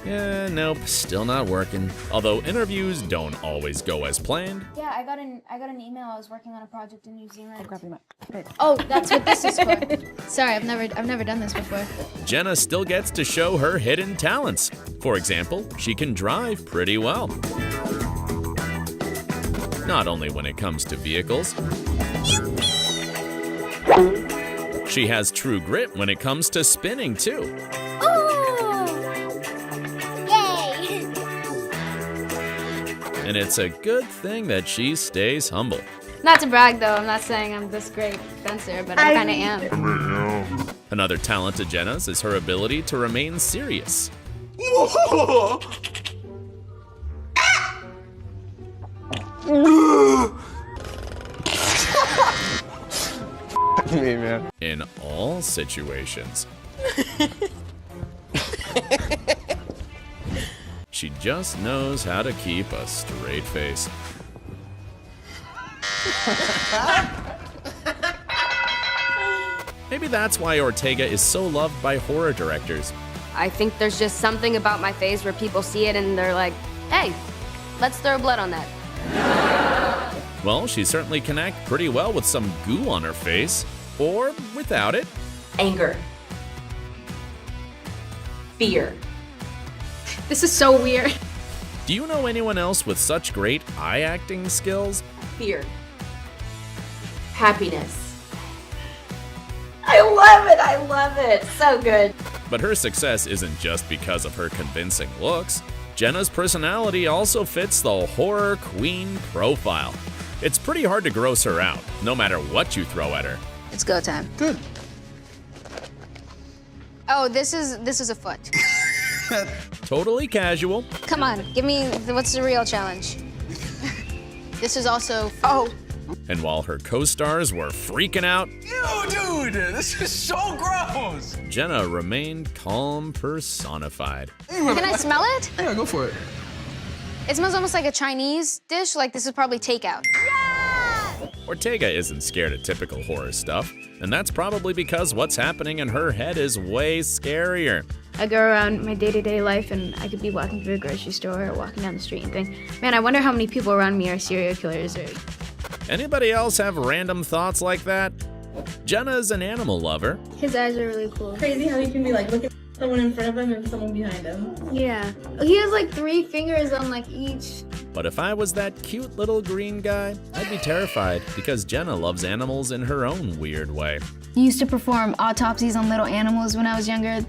Speaker 2: Yeah, nope, still not working. Although interviews don't always go as planned.
Speaker 14: Yeah, I got an email. I was working on a project in New Zealand.
Speaker 8: Oh, that's what this is for. Sorry, I've never done this before.
Speaker 2: Jenna still gets to show her hidden talents. For example, she can drive pretty well. Not only when it comes to vehicles. She has true grit when it comes to spinning too. And it's a good thing that she stays humble.
Speaker 14: Not to brag though, I'm not saying I'm this great fencer, but I kinda am.
Speaker 2: Another talent of Jenna's is her ability to remain serious.
Speaker 11: Me, man.
Speaker 2: In all situations. She just knows how to keep a straight face. Maybe that's why Ortega is so loved by horror directors.
Speaker 15: I think there's just something about my face where people see it and they're like, hey, let's throw blood on that.
Speaker 2: Well, she certainly can act pretty well with some goo on her face, or without it.
Speaker 15: Anger. Fear.
Speaker 14: This is so weird.
Speaker 2: Do you know anyone else with such great eye acting skills?
Speaker 3: Fear. Happiness. I love it, so good.
Speaker 2: But her success isn't just because of her convincing looks. Jenna's personality also fits the horror queen profile. It's pretty hard to gross her out, no matter what you throw at her.
Speaker 14: It's go time.
Speaker 11: Good.
Speaker 14: Oh, this is a foot.
Speaker 2: Totally casual.
Speaker 14: Come on, give me what's the real challenge? This is also
Speaker 2: And while her co-stars were freaking out,
Speaker 6: Ew, dude, this is so gross.
Speaker 2: Jenna remained calm personified.
Speaker 14: Can I smell it?
Speaker 11: Yeah, go for it.
Speaker 14: It smells almost like a Chinese dish, like this is probably takeout.
Speaker 2: Ortega isn't scared of typical horror stuff, and that's probably because what's happening in her head is way scarier.
Speaker 14: I go around my day-to-day life and I could be walking through a grocery store or walking down the street and think, man, I wonder how many people around me are serial killers or...
Speaker 2: Anybody else have random thoughts like that? Jenna's an animal lover.
Speaker 14: His eyes are really cool.
Speaker 3: Crazy how he can be like, look at someone in front of him and someone behind him.
Speaker 14: Yeah. He has like 3 fingers on like each.
Speaker 2: But if I was that cute little green guy, I'd be terrified because Jenna loves animals in her own weird way.
Speaker 4: I used to perform autopsies on little animals when I was younger,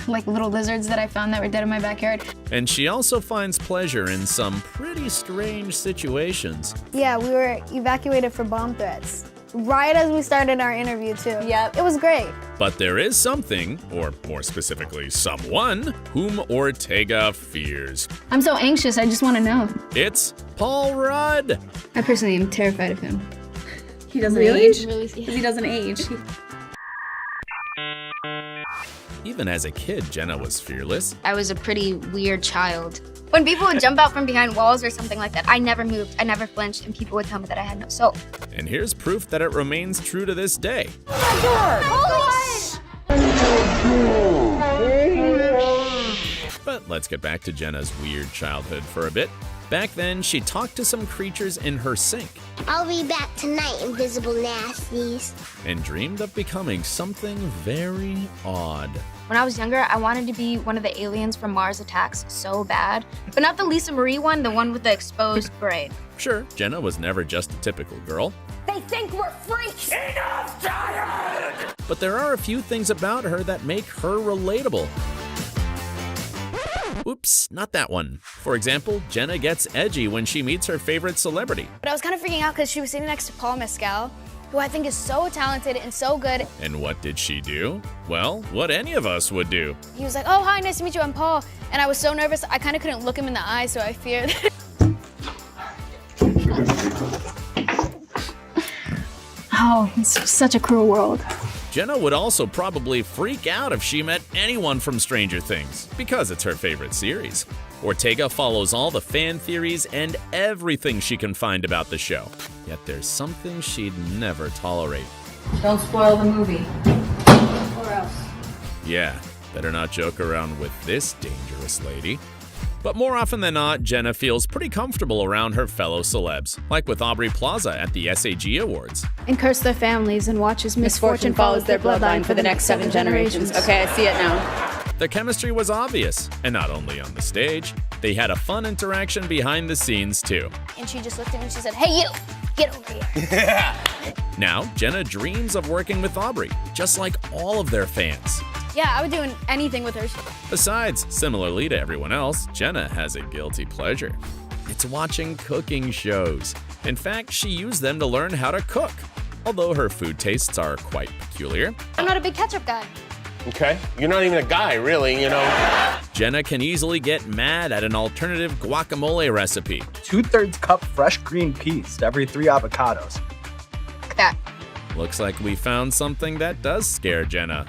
Speaker 4: like little lizards that I found that were dead in my backyard.
Speaker 2: And she also finds pleasure in some pretty strange situations.
Speaker 1: Yeah, we were evacuated for bomb threats. Right as we started our interview, too.
Speaker 3: Yep.
Speaker 1: It was great.
Speaker 2: But there is something, or more specifically, someone, whom Ortega fears.
Speaker 4: I'm so anxious, I just want to know.
Speaker 2: It's Paul Rudd.
Speaker 14: I personally am terrified of him.
Speaker 3: He doesn't age? Because he doesn't age.
Speaker 2: Even as a kid, Jenna was fearless.
Speaker 14: I was a pretty weird child. When people would jump out from behind walls or something like that, I never moved, I never flinched, and people would tell me that I had no soul.
Speaker 2: And here's proof that it remains true to this day. But let's get back to Jenna's weird childhood for a bit. Back then, she talked to some creatures in her sink
Speaker 16: I'll be back tonight, invisible nasties.
Speaker 2: and dreamed of becoming something very odd.
Speaker 14: When I was younger, I wanted to be one of the aliens from Mars Attacks so bad. But not the Lisa Marie one, the one with the exposed braid.
Speaker 2: Sure, Jenna was never just a typical girl,
Speaker 3: They think we're freaks. Enough, tired.
Speaker 2: but there are a few things about her that make her relatable. Oops, not that one. For example, Jenna gets edgy when she meets her favorite celebrity.
Speaker 1: But I was kind of freaking out because she was sitting next to Paul Mescal, who I think is so talented and so good.
Speaker 2: And what did she do? Well, what any of us would do.
Speaker 1: He was like, oh, hi, nice to meet you, I'm Paul. And I was so nervous, I kind of couldn't look him in the eye, so I feared.
Speaker 4: Oh, it's such a cruel world.
Speaker 2: Jenna would also probably freak out if she met anyone from Stranger Things, because it's her favorite series. Ortega follows all the fan theories and everything she can find about the show. Yet there's something she'd never tolerate.
Speaker 3: Don't spoil the movie. Or else.
Speaker 2: Yeah, better not joke around with this dangerous lady. But more often than not, Jenna feels pretty comfortable around her fellow celebs, like with Aubrey Plaza at the SAG Awards.
Speaker 1: And curse their families and watch as misfortune follows their bloodline for the next 7 generations.
Speaker 3: Okay, I see it now.
Speaker 2: The chemistry was obvious, and not only on the stage, they had a fun interaction behind the scenes too.
Speaker 1: And she just looked at me and she said, hey, you, get over here.
Speaker 2: Now, Jenna dreams of working with Aubrey, just like all of their fans.
Speaker 1: Yeah, I would do anything with her.
Speaker 2: Besides, similarly to everyone else, Jenna has a guilty pleasure. It's watching cooking shows. In fact, she used them to learn how to cook, although her food tastes are quite peculiar.
Speaker 1: I'm not a big ketchup guy.
Speaker 6: Okay, you're not even a guy, really, you know.
Speaker 2: Jenna can easily get mad at an alternative guacamole recipe.
Speaker 5: 2/3 cup fresh green peas to every 3 avocados.
Speaker 14: That.
Speaker 2: Looks like we found something that does scare Jenna.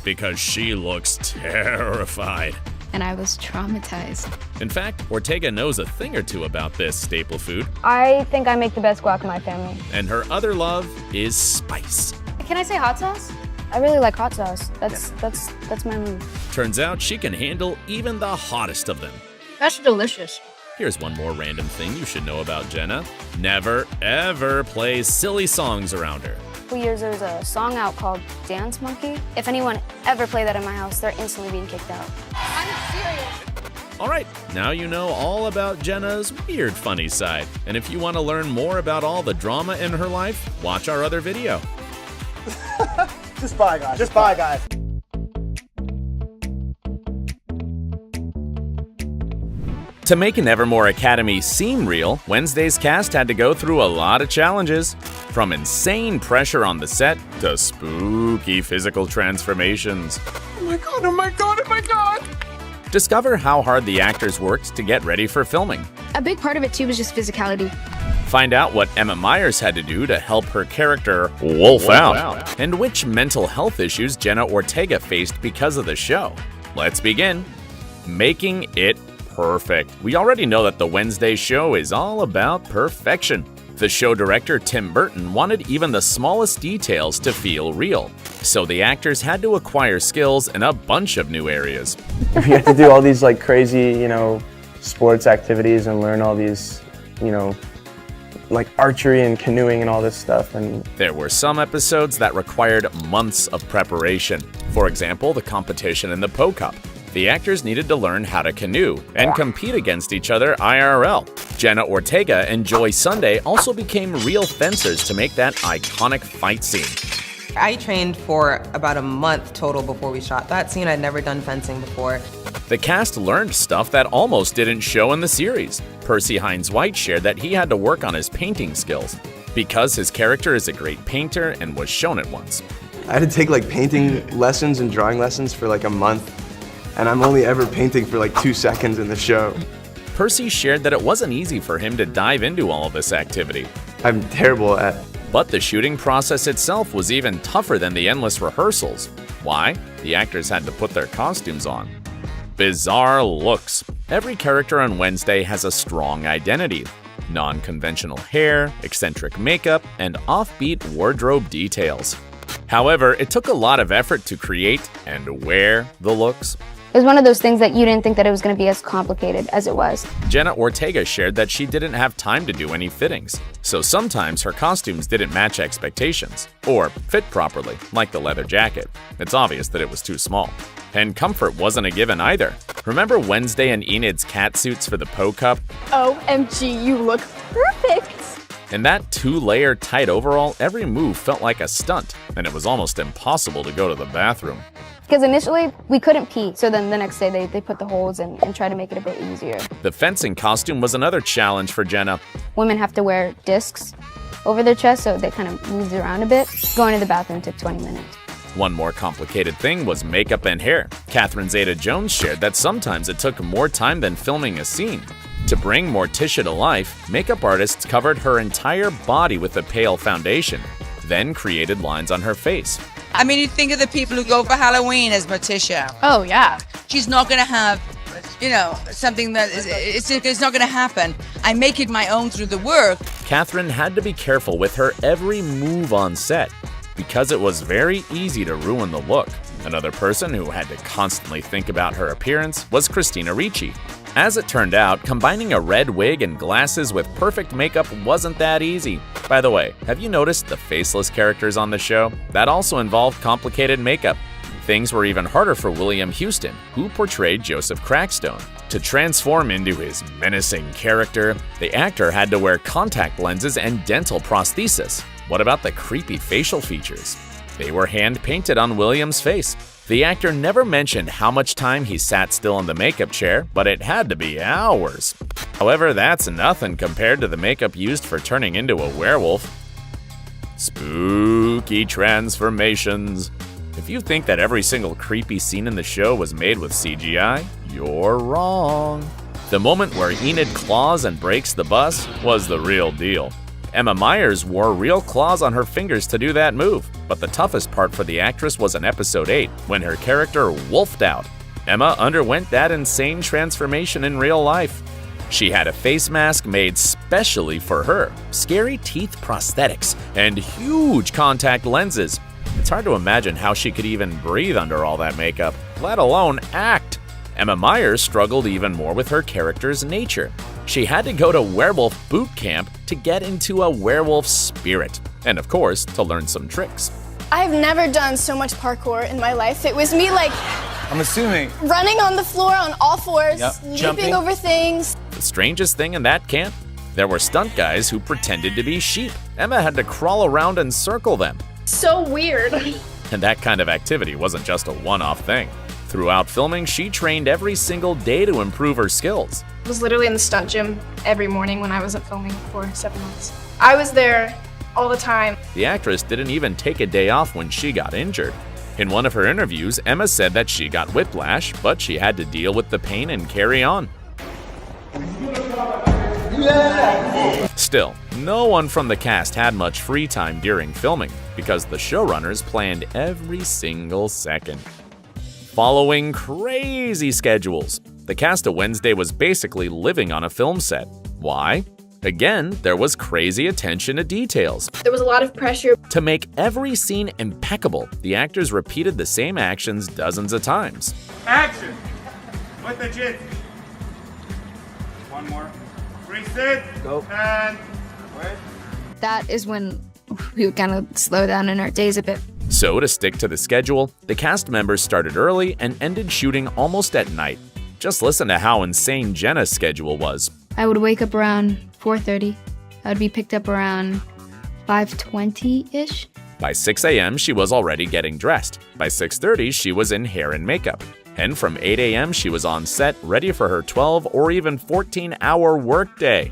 Speaker 2: Because she looks terrified.
Speaker 14: And I was traumatized.
Speaker 2: In fact, Ortega knows a thing or two about this staple food,
Speaker 17: I think I make the best guac in my family.
Speaker 2: and her other love is spice.
Speaker 1: Can I say hot sauce?
Speaker 17: I really like hot sauce. That's my move.
Speaker 2: Turns out she can handle even the hottest of them.
Speaker 14: That's delicious.
Speaker 2: Here's one more random thing you should know about Jenna. Never, ever plays silly songs around her.
Speaker 17: A couple years there was a song out called Dance Monkey. If anyone ever played that in my house, they're instantly being kicked out.
Speaker 1: I'm serious.
Speaker 2: Alright, now you know all about Jenna's weird funny side. And if you want to learn more about all the drama in her life, watch our other video.
Speaker 5: Just bye, guys. Just bye, guys.
Speaker 2: To make Nevermore Academy seem real, Wednesday's cast had to go through a lot of challenges. From insane pressure on the set to spooky physical transformations.
Speaker 6: Oh my god, oh my god, oh my god!
Speaker 2: Discover how hard the actors worked to get ready for filming.
Speaker 14: A big part of it too was just physicality.
Speaker 2: Find out what Emma Myers had to do to help her character wolf out, and which mental health issues Jenna Ortega faced because of the show. Let's begin. Making it perfect. We already know that the Wednesday show is all about perfection. The show director Tim Burton wanted even the smallest details to feel real, so the actors had to acquire skills in a bunch of new areas.
Speaker 12: We have to do all these like crazy, sports activities and learn all these, like archery and canoeing and all this stuff. And
Speaker 2: there were some episodes that required months of preparation. For example, the competition in the Po Cup. The actors needed to learn how to canoe and compete against each other IRL. Jenna Ortega and Joy Sunday also became real fencers to make that iconic fight scene.
Speaker 21: I trained for about a month total before we shot that scene. I'd never done fencing before.
Speaker 2: The cast learned stuff that almost didn't show in the series. Percy Hines-White shared that he had to work on his painting skills because his character is a great painter and was shown it once.
Speaker 11: I had to take like painting lessons and drawing lessons for like a month, and I'm only ever painting for like 2 seconds in the show.
Speaker 2: Percy shared that it wasn't easy for him to dive into all of this activity.
Speaker 11: I'm terrible at.
Speaker 2: But the shooting process itself was even tougher than the endless rehearsals. Why? The actors had to put their costumes on. Bizarre looks. Every character on Wednesday has a strong identity. Non-conventional hair, eccentric makeup, and offbeat wardrobe details. However, it took a lot of effort to create and wear the looks.
Speaker 1: It was one of those things that you didn't think that it was going to be as complicated as it was.
Speaker 2: Jenna Ortega shared that she didn't have time to do any fittings, so sometimes her costumes didn't match expectations, or fit properly, like the leather jacket. It's obvious that it was too small. And comfort wasn't a given either. Remember Wednesday and Enid's cat suits for the Po Cup?
Speaker 9: OMG, you look perfect!
Speaker 2: In that 2-layer tight overall, every move felt like a stunt, and it was almost impossible to go to the bathroom.
Speaker 1: Because initially, we couldn't pee, so then the next day they put the holes in and try to make it a bit easier.
Speaker 2: The fencing costume was another challenge for Jenna.
Speaker 1: Women have to wear discs over their chest, so they kind of moves around a bit. Going to the bathroom took 20 minutes.
Speaker 2: One more complicated thing was makeup and hair. Catherine Zeta-Jones shared that sometimes it took more time than filming a scene. To bring Morticia to life, makeup artists covered her entire body with a pale foundation, then created lines on her face.
Speaker 7: I mean, you think of the people who go for Halloween as Morticia.
Speaker 9: Oh, yeah.
Speaker 7: She's not going to have, something that it's not going to happen. I make it my own through the work.
Speaker 2: Catherine had to be careful with her every move on set because it was very easy to ruin the look. Another person who had to constantly think about her appearance was Christina Ricci. As it turned out, combining a red wig and glasses with perfect makeup wasn't that easy. By the way, have you noticed the faceless characters on the show? That also involved complicated makeup. Things were even harder for William Houston, who portrayed Joseph Crackstone. To transform into his menacing character, the actor had to wear contact lenses and dental prosthesis. What about the creepy facial features? They were hand-painted on William's face. The actor never mentioned how much time he sat still in the makeup chair, but it had to be hours. However, that's nothing compared to the makeup used for turning into a werewolf. Spooky transformations. If you think that every single creepy scene in the show was made with CGI, you're wrong. The moment where Enid claws and breaks the bus was the real deal. Emma Myers wore real claws on her fingers to do that move, but the toughest part for the actress was in episode 8, when her character wolfed out. Emma underwent that insane transformation in real life. She had a face mask made specially for her, scary teeth prosthetics, and huge contact lenses. It's hard to imagine how she could even breathe under all that makeup, let alone act. Emma Myers struggled even more with her character's nature. She had to go to werewolf boot camp to get into a werewolf spirit, and of course, to learn some tricks.
Speaker 9: I've never done so much parkour in my life. It was me
Speaker 13: I'm assuming.
Speaker 9: Running on the floor on all fours, leaping
Speaker 13: Jumping
Speaker 9: over things.
Speaker 2: The strangest thing in that camp? There were stunt guys who pretended to be sheep. Emma had to crawl around and circle them.
Speaker 9: So weird.
Speaker 2: And that kind of activity wasn't just a one-off thing. Throughout filming, she trained every single day to improve her skills.
Speaker 9: I was literally in the stunt gym every morning when I wasn't filming for 7 months. I was there all the time.
Speaker 2: The actress didn't even take a day off when she got injured. In one of her interviews, Emma said that she got whiplash, but she had to deal with the pain and carry on. Still, no one from the cast had much free time during filming because the showrunners planned every single second. Following crazy schedules, the cast of Wednesday was basically living on a film set. Why? Again, there was crazy attention to details.
Speaker 9: There was a lot of pressure.
Speaker 2: To make every scene impeccable, the actors repeated the same actions dozens of times.
Speaker 18: Action! With the jig. One more. Reset. Go. And wait.
Speaker 14: That is when we would kind of slow down in our days a bit.
Speaker 2: So to stick to the schedule, the cast members started early and ended shooting almost at night. Just listen to how insane Jenna's schedule was.
Speaker 1: I would wake up around 4:30. I would be picked up around 5:20-ish.
Speaker 2: By 6 a.m., she was already getting dressed. By 6:30, she was in hair and makeup. And from 8 a.m., she was on set, ready for her 12 or even 14-hour workday.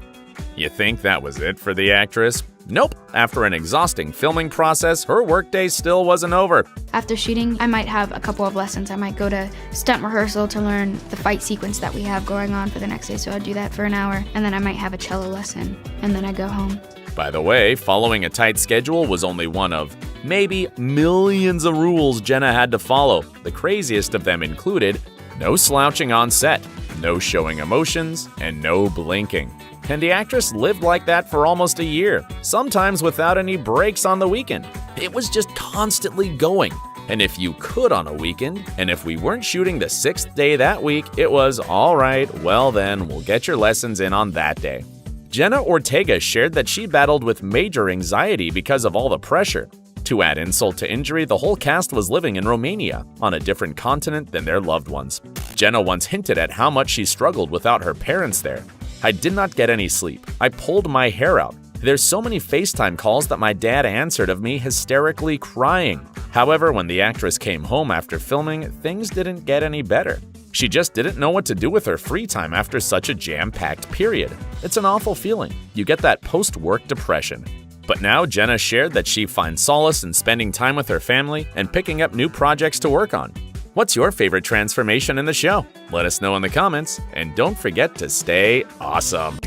Speaker 2: You think that was it for the actress? Nope. After an exhausting filming process, her workday still wasn't over.
Speaker 1: After shooting, I might have a couple of lessons. I might go to stunt rehearsal to learn the fight sequence that we have going on for the next day, so I'd do that for an hour, and then I might have a cello lesson, and then I go home.
Speaker 2: By the way, following a tight schedule was only one of maybe millions of rules Jenna had to follow. The craziest of them included no slouching on set, no showing emotions, and no blinking. And the actress lived like that for almost a year, sometimes without any breaks on the weekend. It was just constantly going. And if you could on a weekend, and if we weren't shooting the 6th day that week, it was, all right, well then, we'll get your lessons in on that day. Jenna Ortega shared that she battled with major anxiety because of all the pressure. To add insult to injury, the whole cast was living in Romania, on a different continent than their loved ones. Jenna once hinted at how much she struggled without her parents there. I did not get any sleep. I pulled my hair out. There's so many FaceTime calls that my dad answered of me hysterically crying. However, when the actress came home after filming, things didn't get any better. She just didn't know what to do with her free time after such a jam-packed period. It's an awful feeling. You get that post-work depression. But now Jenna shared that she finds solace in spending time with her family and picking up new projects to work on. What's your favorite transformation in the show? Let us know in the comments, and don't forget to stay awesome.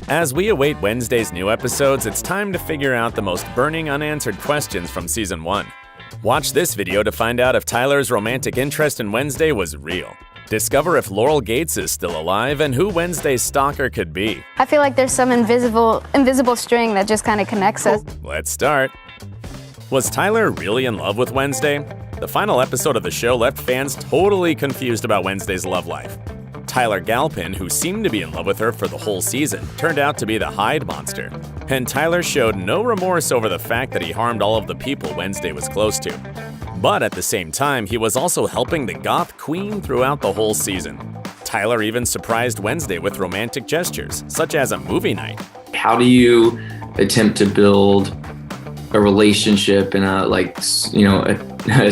Speaker 2: As we await Wednesday's new episodes, it's time to figure out the most burning unanswered questions from Season 1. Watch this video to find out if Tyler's romantic interest in Wednesday was real. Discover if Laurel Gates is still alive and who Wednesday's stalker could be.
Speaker 1: I feel like there's some invisible string that just kind of connects us.
Speaker 2: Let's start. Was Tyler really in love with Wednesday? The final episode of the show left fans totally confused about Wednesday's love life. Tyler Galpin, who seemed to be in love with her for the whole season, turned out to be the Hyde monster. And Tyler showed no remorse over the fact that he harmed all of the people Wednesday was close to. But at the same time, he was also helping the goth queen throughout the whole season. Tyler even surprised Wednesday with romantic gestures, such as a movie night.
Speaker 23: How do you attempt to build a relationship and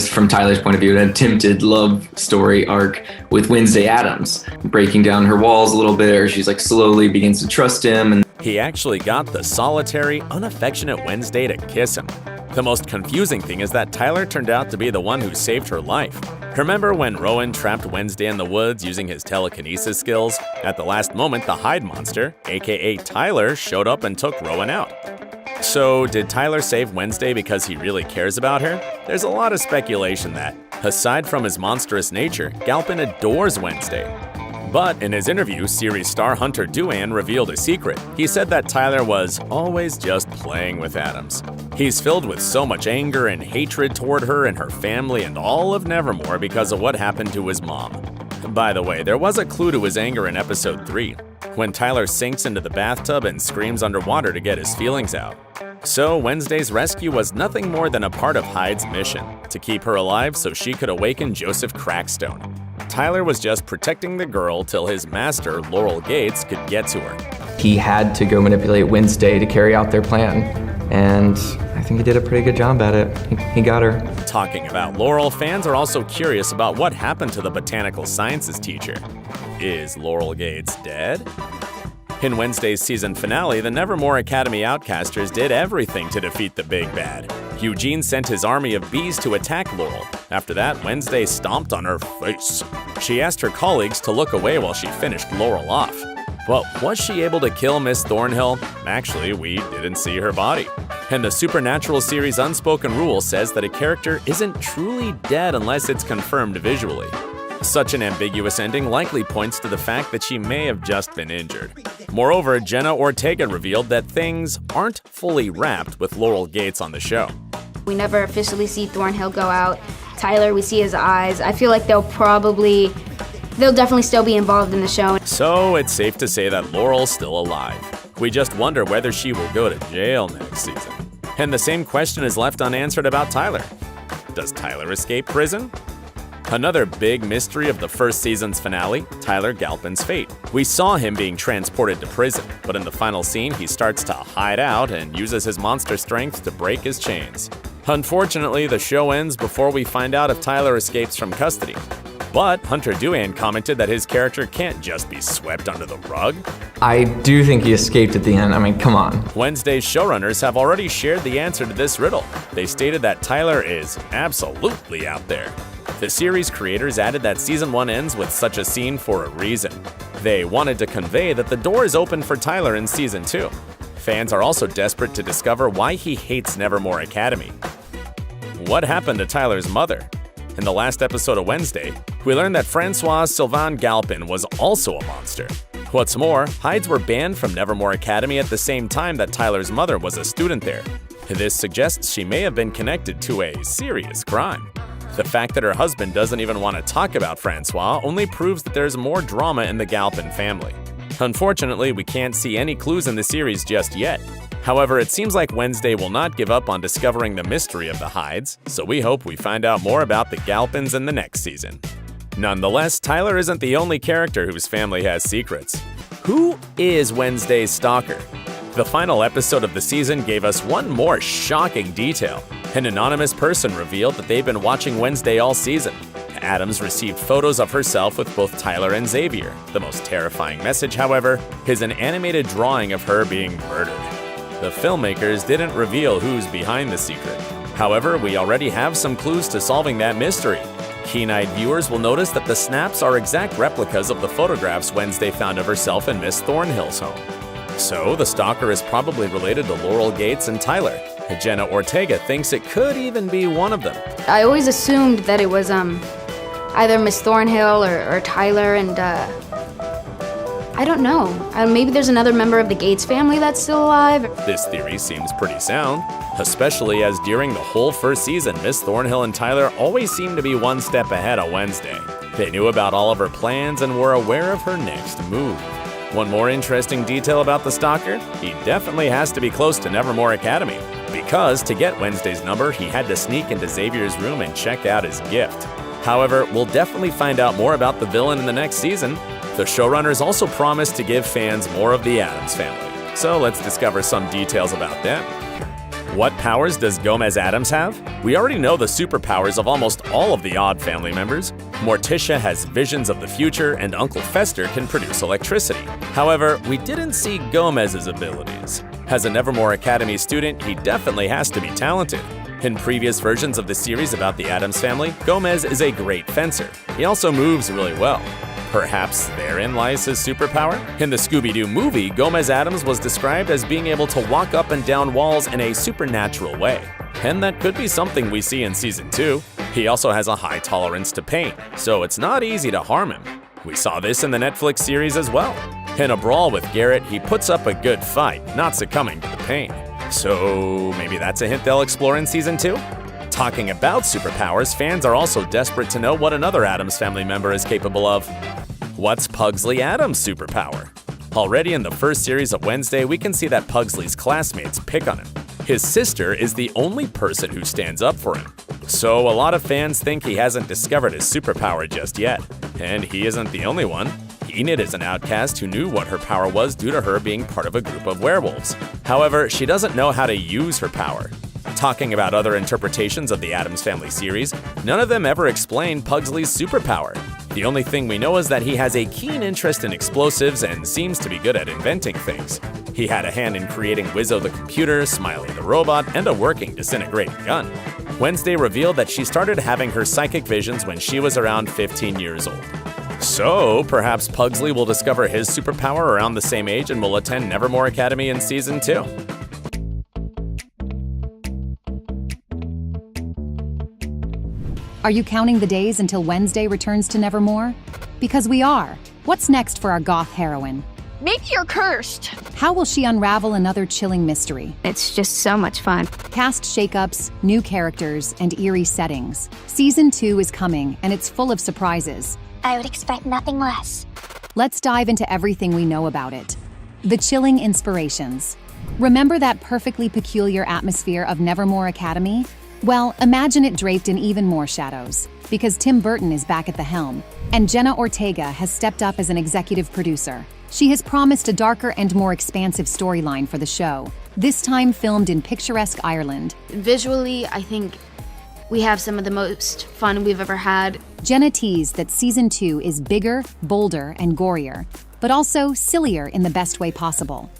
Speaker 23: from Tyler's point of view, an attempted love story arc with Wednesday Addams, breaking down her walls a little bit, or she's slowly begins to trust him. And
Speaker 2: he actually got the solitary, unaffectionate Wednesday to kiss him. The most confusing thing is that Tyler turned out to be the one who saved her life. Remember when Rowan trapped Wednesday in the woods using his telekinesis skills? At the last moment, the Hyde monster, aka Tyler, showed up and took Rowan out. So, did Tyler save Wednesday because he really cares about her? There's a lot of speculation that, aside from his monstrous nature, Galpin adores Wednesday. But in his interview, series star Hunter Duan revealed a secret. He said that Tyler was always just playing with Addams. He's filled with so much anger and hatred toward her and her family and all of Nevermore because of what happened to his mom. By the way, there was a clue to his anger in episode 3, when Tyler sinks into the bathtub and screams underwater to get his feelings out. So Wednesday's rescue was nothing more than a part of Hyde's mission, to keep her alive so she could awaken Joseph Crackstone. Tyler was just protecting the girl till his master, Laurel Gates, could get to her.
Speaker 10: He had to go manipulate Wednesday to carry out their plan, and I think he did a pretty good job at it. He got her.
Speaker 2: Talking about Laurel, fans are also curious about what happened to the botanical sciences teacher. Is Laurel Gates dead? In Wednesday's season finale, the Nevermore Academy outcasters did everything to defeat the big bad. Eugene sent his army of bees to attack Laurel. After that, Wednesday stomped on her face. She asked her colleagues to look away while she finished Laurel off. Well, was she able to kill Miss Thornhill? Actually, we didn't see her body. And the Supernatural series Unspoken Rule says that a character isn't truly dead unless it's confirmed visually. Such an ambiguous ending likely points to the fact that she may have just been injured. Moreover, Jenna Ortega revealed that things aren't fully wrapped with Laurel Gates on the show.
Speaker 14: We never officially see Thornhill go out. Tyler, we see his eyes. I feel like they'll definitely still be involved in the show.
Speaker 2: So it's safe to say that Laurel's still alive. We just wonder whether she will go to jail next season. And the same question is left unanswered about Tyler. Does Tyler escape prison? Another big mystery of the first season's finale, Tyler Galpin's fate. We saw him being transported to prison, but in the final scene, he starts to hide out and uses his monster strength to break his chains. Unfortunately, the show ends before we find out if Tyler escapes from custody. But Hunter Duan commented that his character can't just be swept under the rug.
Speaker 10: I do think he escaped at the end. I mean, come on.
Speaker 2: Wednesday's showrunners have already shared the answer to this riddle. They stated that Tyler is absolutely out there. The series creators added that season 1 ends with such a scene for a reason. They wanted to convey that the door is open for Tyler in season 2. Fans are also desperate to discover why he hates Nevermore Academy. What happened to Tyler's mother? In the last episode of Wednesday, we learned that Francoise Sylvain Galpin was also a monster. What's more, Hydes were banned from Nevermore Academy at the same time that Tyler's mother was a student there. This suggests she may have been connected to a serious crime. The fact that her husband doesn't even want to talk about Francois only proves that there's more drama in the Galpin family. Unfortunately, we can't see any clues in the series just yet. However, it seems like Wednesday will not give up on discovering the mystery of the Hydes, so we hope we find out more about the Galpins in the next season. Nonetheless, Tyler isn't the only character whose family has secrets. Who is Wednesday's stalker? The final episode of the season gave us one more shocking detail. An anonymous person revealed that they've been watching Wednesday all season. Addams received photos of herself with both Tyler and Xavier. The most terrifying message, however, is an animated drawing of her being murdered. The filmmakers didn't reveal who's behind the secret. However, we already have some clues to solving that mystery. Keen-eyed viewers will notice that the snaps are exact replicas of the photographs Wednesday found of herself in Miss Thornhill's home. So, the stalker is probably related to Laurel Gates and Tyler. Jenna Ortega thinks it could even be one of them.
Speaker 14: I always assumed that it was either Miss Thornhill or Tyler, and I don't know. Maybe there's another member of the Gates family that's still alive.
Speaker 2: This theory seems pretty sound, especially as during the whole first season, Miss Thornhill and Tyler always seemed to be one step ahead of Wednesday. They knew about all of her plans and were aware of her next move. One more interesting detail about the stalker, he definitely has to be close to Nevermore Academy, because to get Wednesday's number, he had to sneak into Xavier's room and check out his gift. However, we'll definitely find out more about the villain in the next season. The showrunners also promised to give fans more of the Addams family, so let's discover some details about them. What powers does Gomez Addams have? We already know the superpowers of almost all of the Odd family members. Morticia has visions of the future, and Uncle Fester can produce electricity. However, we didn't see Gomez's abilities. As a Nevermore Academy student, he definitely has to be talented. In previous versions of the series about the Addams family, Gomez is a great fencer. He also moves really well. Perhaps therein lies his superpower? In the Scooby-Doo movie, Gomez Addams was described as being able to walk up and down walls in a supernatural way. And that could be something we see in Season 2. He also has a high tolerance to pain, so it's not easy to harm him. We saw this in the Netflix series as well. In a brawl with Garrett, he puts up a good fight, not succumbing to the pain. So maybe that's a hint they'll explore in Season 2? Talking about superpowers, fans are also desperate to know what another Addams family member is capable of. What's Pugsley Addams' superpower? Already in the first series of Wednesday, we can see that Pugsley's classmates pick on him. His sister is the only person who stands up for him. So a lot of fans think he hasn't discovered his superpower just yet. And he isn't the only one. Enid is an outcast who knew what her power was due to her being part of a group of werewolves. However, she doesn't know how to use her power. Talking about other interpretations of the Addams Family series, none of them ever explain Pugsley's superpower. The only thing we know is that he has a keen interest in explosives and seems to be good at inventing things. He had a hand in creating Wizzo the computer, Smiley the robot, and a working disintegrating gun. Wednesday revealed that she started having her psychic visions when she was around 15 years old. So, perhaps Pugsley will discover his superpower around the same age and will attend Nevermore Academy in Season 2.
Speaker 13: Are you counting the days until Wednesday returns to Nevermore? Because we are. What's next for our goth heroine?
Speaker 4: Maybe you're cursed.
Speaker 13: How will she unravel another chilling mystery?
Speaker 14: It's just so much fun.
Speaker 13: Cast shakeups, new characters, and eerie settings. Season 2 is coming, and it's full of surprises.
Speaker 16: I would expect nothing less.
Speaker 13: Let's dive into everything we know about it. The chilling inspirations. Remember that perfectly peculiar atmosphere of Nevermore Academy? Well, imagine it draped in even more shadows, because Tim Burton is back at the helm, and Jenna Ortega has stepped up as an executive producer. She has promised a darker and more expansive storyline for the show, this time filmed in picturesque Ireland.
Speaker 14: Visually, I think we have some of the most fun we've ever had.
Speaker 13: Jenna teased that Season 2 is bigger, bolder, and gorier, but also sillier in the best way possible.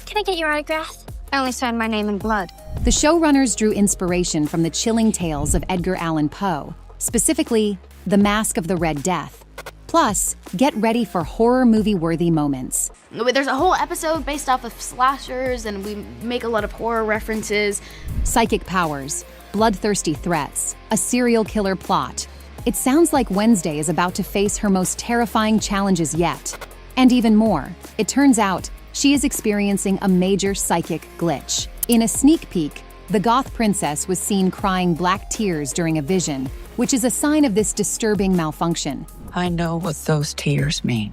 Speaker 16: Can I get your autograph? I only signed my name in blood.
Speaker 13: The showrunners drew inspiration from the chilling tales of Edgar Allan Poe, specifically The Mask of the Red Death. Plus, get ready for horror movie-worthy moments.
Speaker 14: There's a whole episode based off of slashers, and we make a lot of horror references.
Speaker 13: Psychic powers, bloodthirsty threats, a serial killer plot. It sounds like Wednesday is about to face her most terrifying challenges yet. And even more, it turns out she is experiencing a major psychic glitch. In a sneak peek, the goth princess was seen crying black tears during a vision, which is a sign of this disturbing malfunction.
Speaker 19: I know what those tears mean.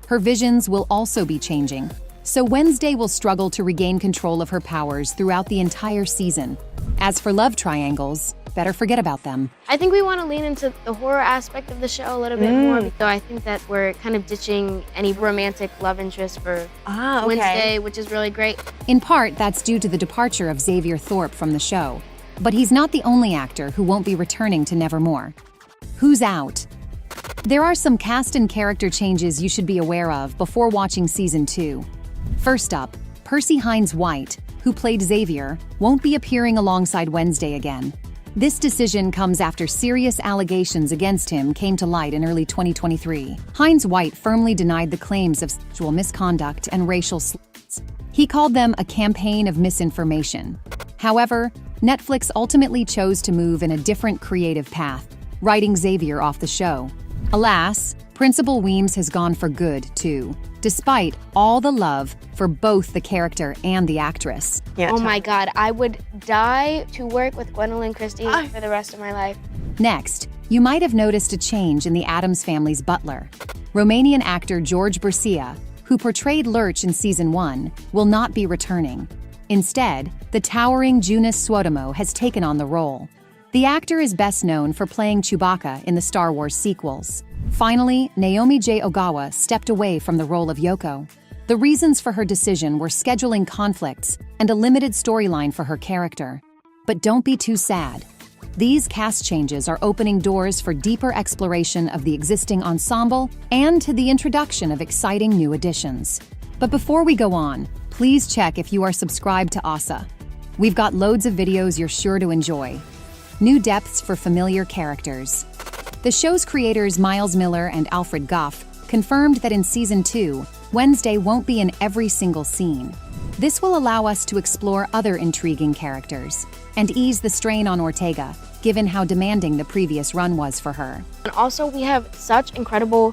Speaker 13: Her visions will also be changing, so Wednesday will struggle to regain control of her powers throughout the entire season. As for love triangles, better forget about them.
Speaker 8: I think we want to lean into the horror aspect of the show a little bit more. So I think that we're kind of ditching any romantic love interest for Wednesday, which is really great.
Speaker 13: In part, that's due to the departure of Xavier Thorpe from the show. But he's not the only actor who won't be returning to Nevermore. Who's out? There are some cast and character changes you should be aware of before watching Season 2. First up, Percy Hines-White, who played Xavier, won't be appearing alongside Wednesday again. This decision comes after serious allegations against him came to light in early 2023. Hines-White firmly denied the claims of sexual misconduct and racial slurs. He called them a campaign of misinformation. However, Netflix ultimately chose to move in a different creative path, writing Xavier off the show. Alas, Principal Weems has gone for good, too, despite all the love for both the character and the actress.
Speaker 8: Oh my God, I would die to work with Gwendolyn Christie for the rest of my life.
Speaker 13: Next, you might have noticed a change in the Addams family's butler. Romanian actor George Bercia, who portrayed Lurch in Season 1, will not be returning. Instead, the towering Jonas Suotamo has taken on the role. The actor is best known for playing Chewbacca in the Star Wars sequels. Finally, Naomi J. Ogawa stepped away from the role of Yoko. The reasons for her decision were scheduling conflicts and a limited storyline for her character. But don't be too sad. These cast changes are opening doors for deeper exploration of the existing ensemble and to the introduction of exciting new additions. But before we go on, please check if you are subscribed to OSSA. We've got loads of videos you're sure to enjoy. New depths for familiar characters. The show's creators Miles Miller and Alfred Goff confirmed that in Season 2, Wednesday won't be in every single scene. This will allow us to explore other intriguing characters and ease the strain on Ortega, given how demanding the previous run was for her.
Speaker 8: And also, we have such incredible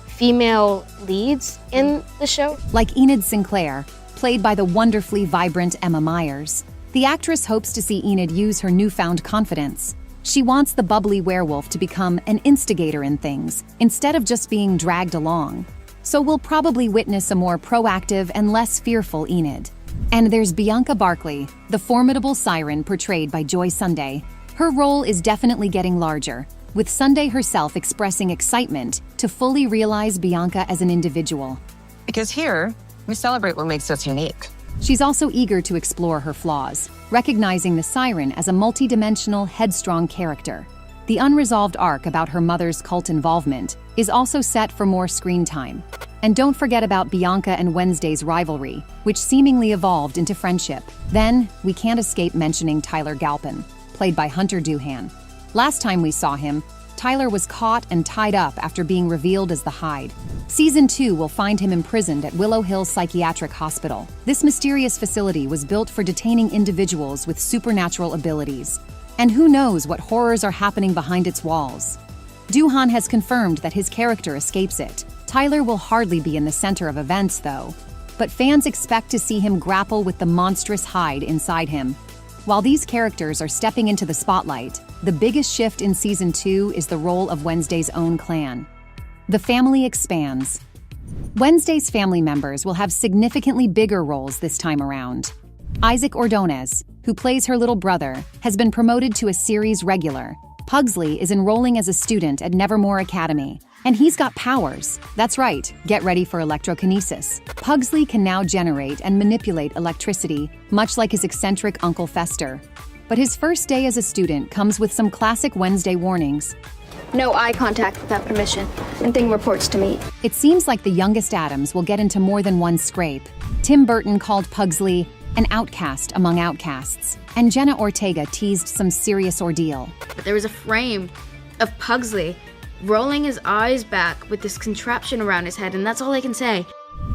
Speaker 8: female leads in the show.
Speaker 13: Like Enid Sinclair, played by the wonderfully vibrant Emma Myers. The actress hopes to see Enid use her newfound confidence. She wants the bubbly werewolf to become an instigator in things, instead of just being dragged along. So we'll probably witness a more proactive and less fearful Enid. And there's Bianca Barkley, the formidable siren portrayed by Joy Sunday. Her role is definitely getting larger, with Sunday herself expressing excitement to fully realize Bianca as an individual.
Speaker 19: Because here, we celebrate what makes us unique.
Speaker 13: She's also eager to explore her flaws, recognizing the siren as a multidimensional, headstrong character. The unresolved arc about her mother's cult involvement is also set for more screen time. And don't forget about Bianca and Wednesday's rivalry, which seemingly evolved into friendship. Then, we can't escape mentioning Tyler Galpin, played by Hunter Doohan. Last time we saw him, Tyler was caught and tied up after being revealed as the Hyde. Season 2 will find him imprisoned at Willow Hill Psychiatric Hospital. This mysterious facility was built for detaining individuals with supernatural abilities. And who knows what horrors are happening behind its walls. Doohan has confirmed that his character escapes it. Tyler will hardly be in the center of events, though. But fans expect to see him grapple with the monstrous Hyde inside him. While these characters are stepping into the spotlight, the biggest shift in Season 2 is the role of Wednesday's own clan. The family expands. Wednesday's family members will have significantly bigger roles this time around. Isaac Ordonez, who plays her little brother, has been promoted to a series regular. Pugsley is enrolling as a student at Nevermore Academy, and he's got powers. That's right, get ready for electrokinesis. Pugsley can now generate and manipulate electricity, much like his eccentric Uncle Fester. But his first day as a student comes with some classic Wednesday warnings.
Speaker 8: No eye contact without permission, and thing reports to me.
Speaker 13: It seems like the youngest Addams will get into more than one scrape. Tim Burton called Pugsley an outcast among outcasts, and Jenna Ortega teased some serious ordeal.
Speaker 14: But there was a frame of Pugsley rolling his eyes back with this contraption around his head, and that's all I can say.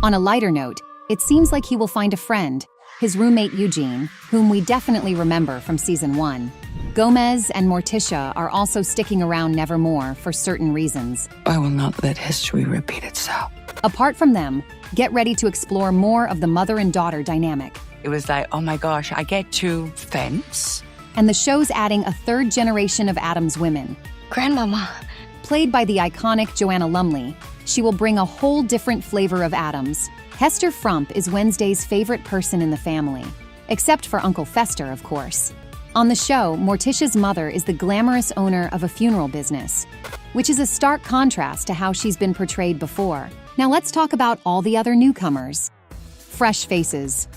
Speaker 13: On a lighter note, it seems like he will find a friend, his roommate Eugene, whom we definitely remember from Season 1. Gomez and Morticia are also sticking around Nevermore for certain reasons.
Speaker 19: I will not let history repeat itself.
Speaker 13: Apart from them, get ready to explore more of the mother and daughter dynamic.
Speaker 19: It was like, oh my gosh, I get to fence.
Speaker 13: And the show's adding a third generation of Addams women.
Speaker 8: Grandmama.
Speaker 13: Played by the iconic Joanna Lumley, she will bring a whole different flavor of Addams. Hester Frump is Wednesday's favorite person in the family, except for Uncle Fester, of course. On the show, Morticia's mother is the glamorous owner of a funeral business, which is a stark contrast to how she's been portrayed before. Now let's talk about all the other newcomers. Fresh faces.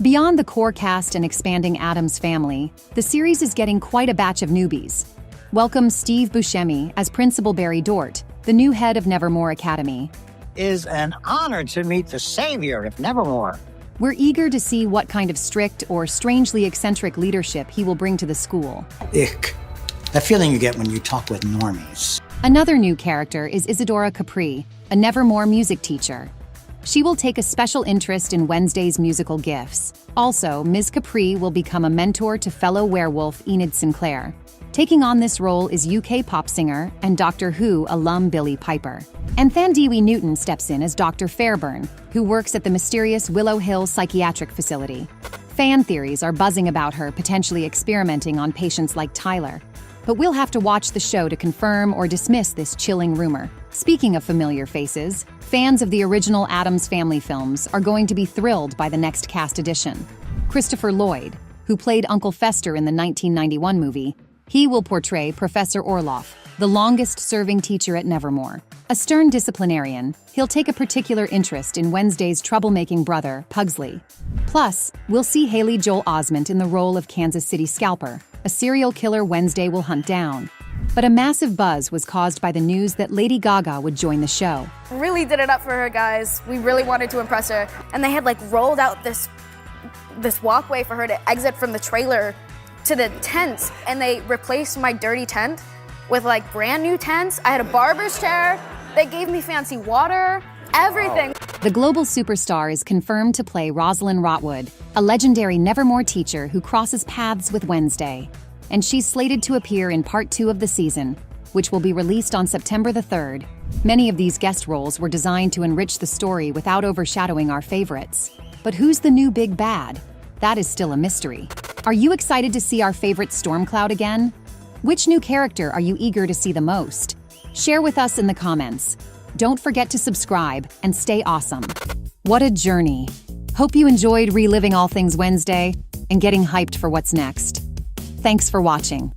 Speaker 13: Beyond the core cast and expanding Addams family, the series is getting quite a batch of newbies. Welcome Steve Buscemi as Principal Barry Dort, the new head of Nevermore Academy.
Speaker 15: Is an honor to meet the savior of Nevermore.
Speaker 13: We're eager to see what kind of strict or strangely eccentric leadership he will bring to the school.
Speaker 15: Ick. That feeling you get when you talk with normies.
Speaker 13: Another new character is Isadora Capri, a Nevermore music teacher. She will take a special interest in Wednesday's musical gifts. Also, Ms. Capri will become a mentor to fellow werewolf Enid Sinclair. Taking on this role is UK pop singer and Doctor Who alum Billie Piper. And Thandiwe Newton steps in as Dr. Fairburn, who works at the mysterious Willow Hill Psychiatric Facility. Fan theories are buzzing about her potentially experimenting on patients like Tyler. But we'll have to watch the show to confirm or dismiss this chilling rumor. Speaking of familiar faces, fans of the original Addams Family films are going to be thrilled by the next cast addition. Christopher Lloyd, who played Uncle Fester in the 1991 movie, he will portray Professor Orloff, the longest-serving teacher at Nevermore. A stern disciplinarian, he'll take a particular interest in Wednesday's troublemaking brother, Pugsley. Plus, we'll see Haley Joel Osment in the role of Kansas City Scalper, a serial killer Wednesday will hunt down. But a massive buzz was caused by the news that Lady Gaga would join the show.
Speaker 20: Really did it up for her, guys. We really wanted to impress her. And they had rolled out this walkway for her to exit from the trailer to the tents, and they replaced my dirty tent with brand new tents. I had a barber's chair. They gave me fancy water, everything.
Speaker 13: The global superstar is confirmed to play Rosalind Rotwood, a legendary Nevermore teacher who crosses paths with Wednesday. And she's slated to appear in Part 2 of the season, which will be released on September the 3rd. Many of these guest roles were designed to enrich the story without overshadowing our favorites. But who's the new big bad? That is still a mystery. Are you excited to see our favorite Stormcloud again? Which new character are you eager to see the most? Share with us in the comments. Don't forget to subscribe and stay awesome. What a journey! Hope you enjoyed reliving all things Wednesday and getting hyped for what's next. Thanks for watching.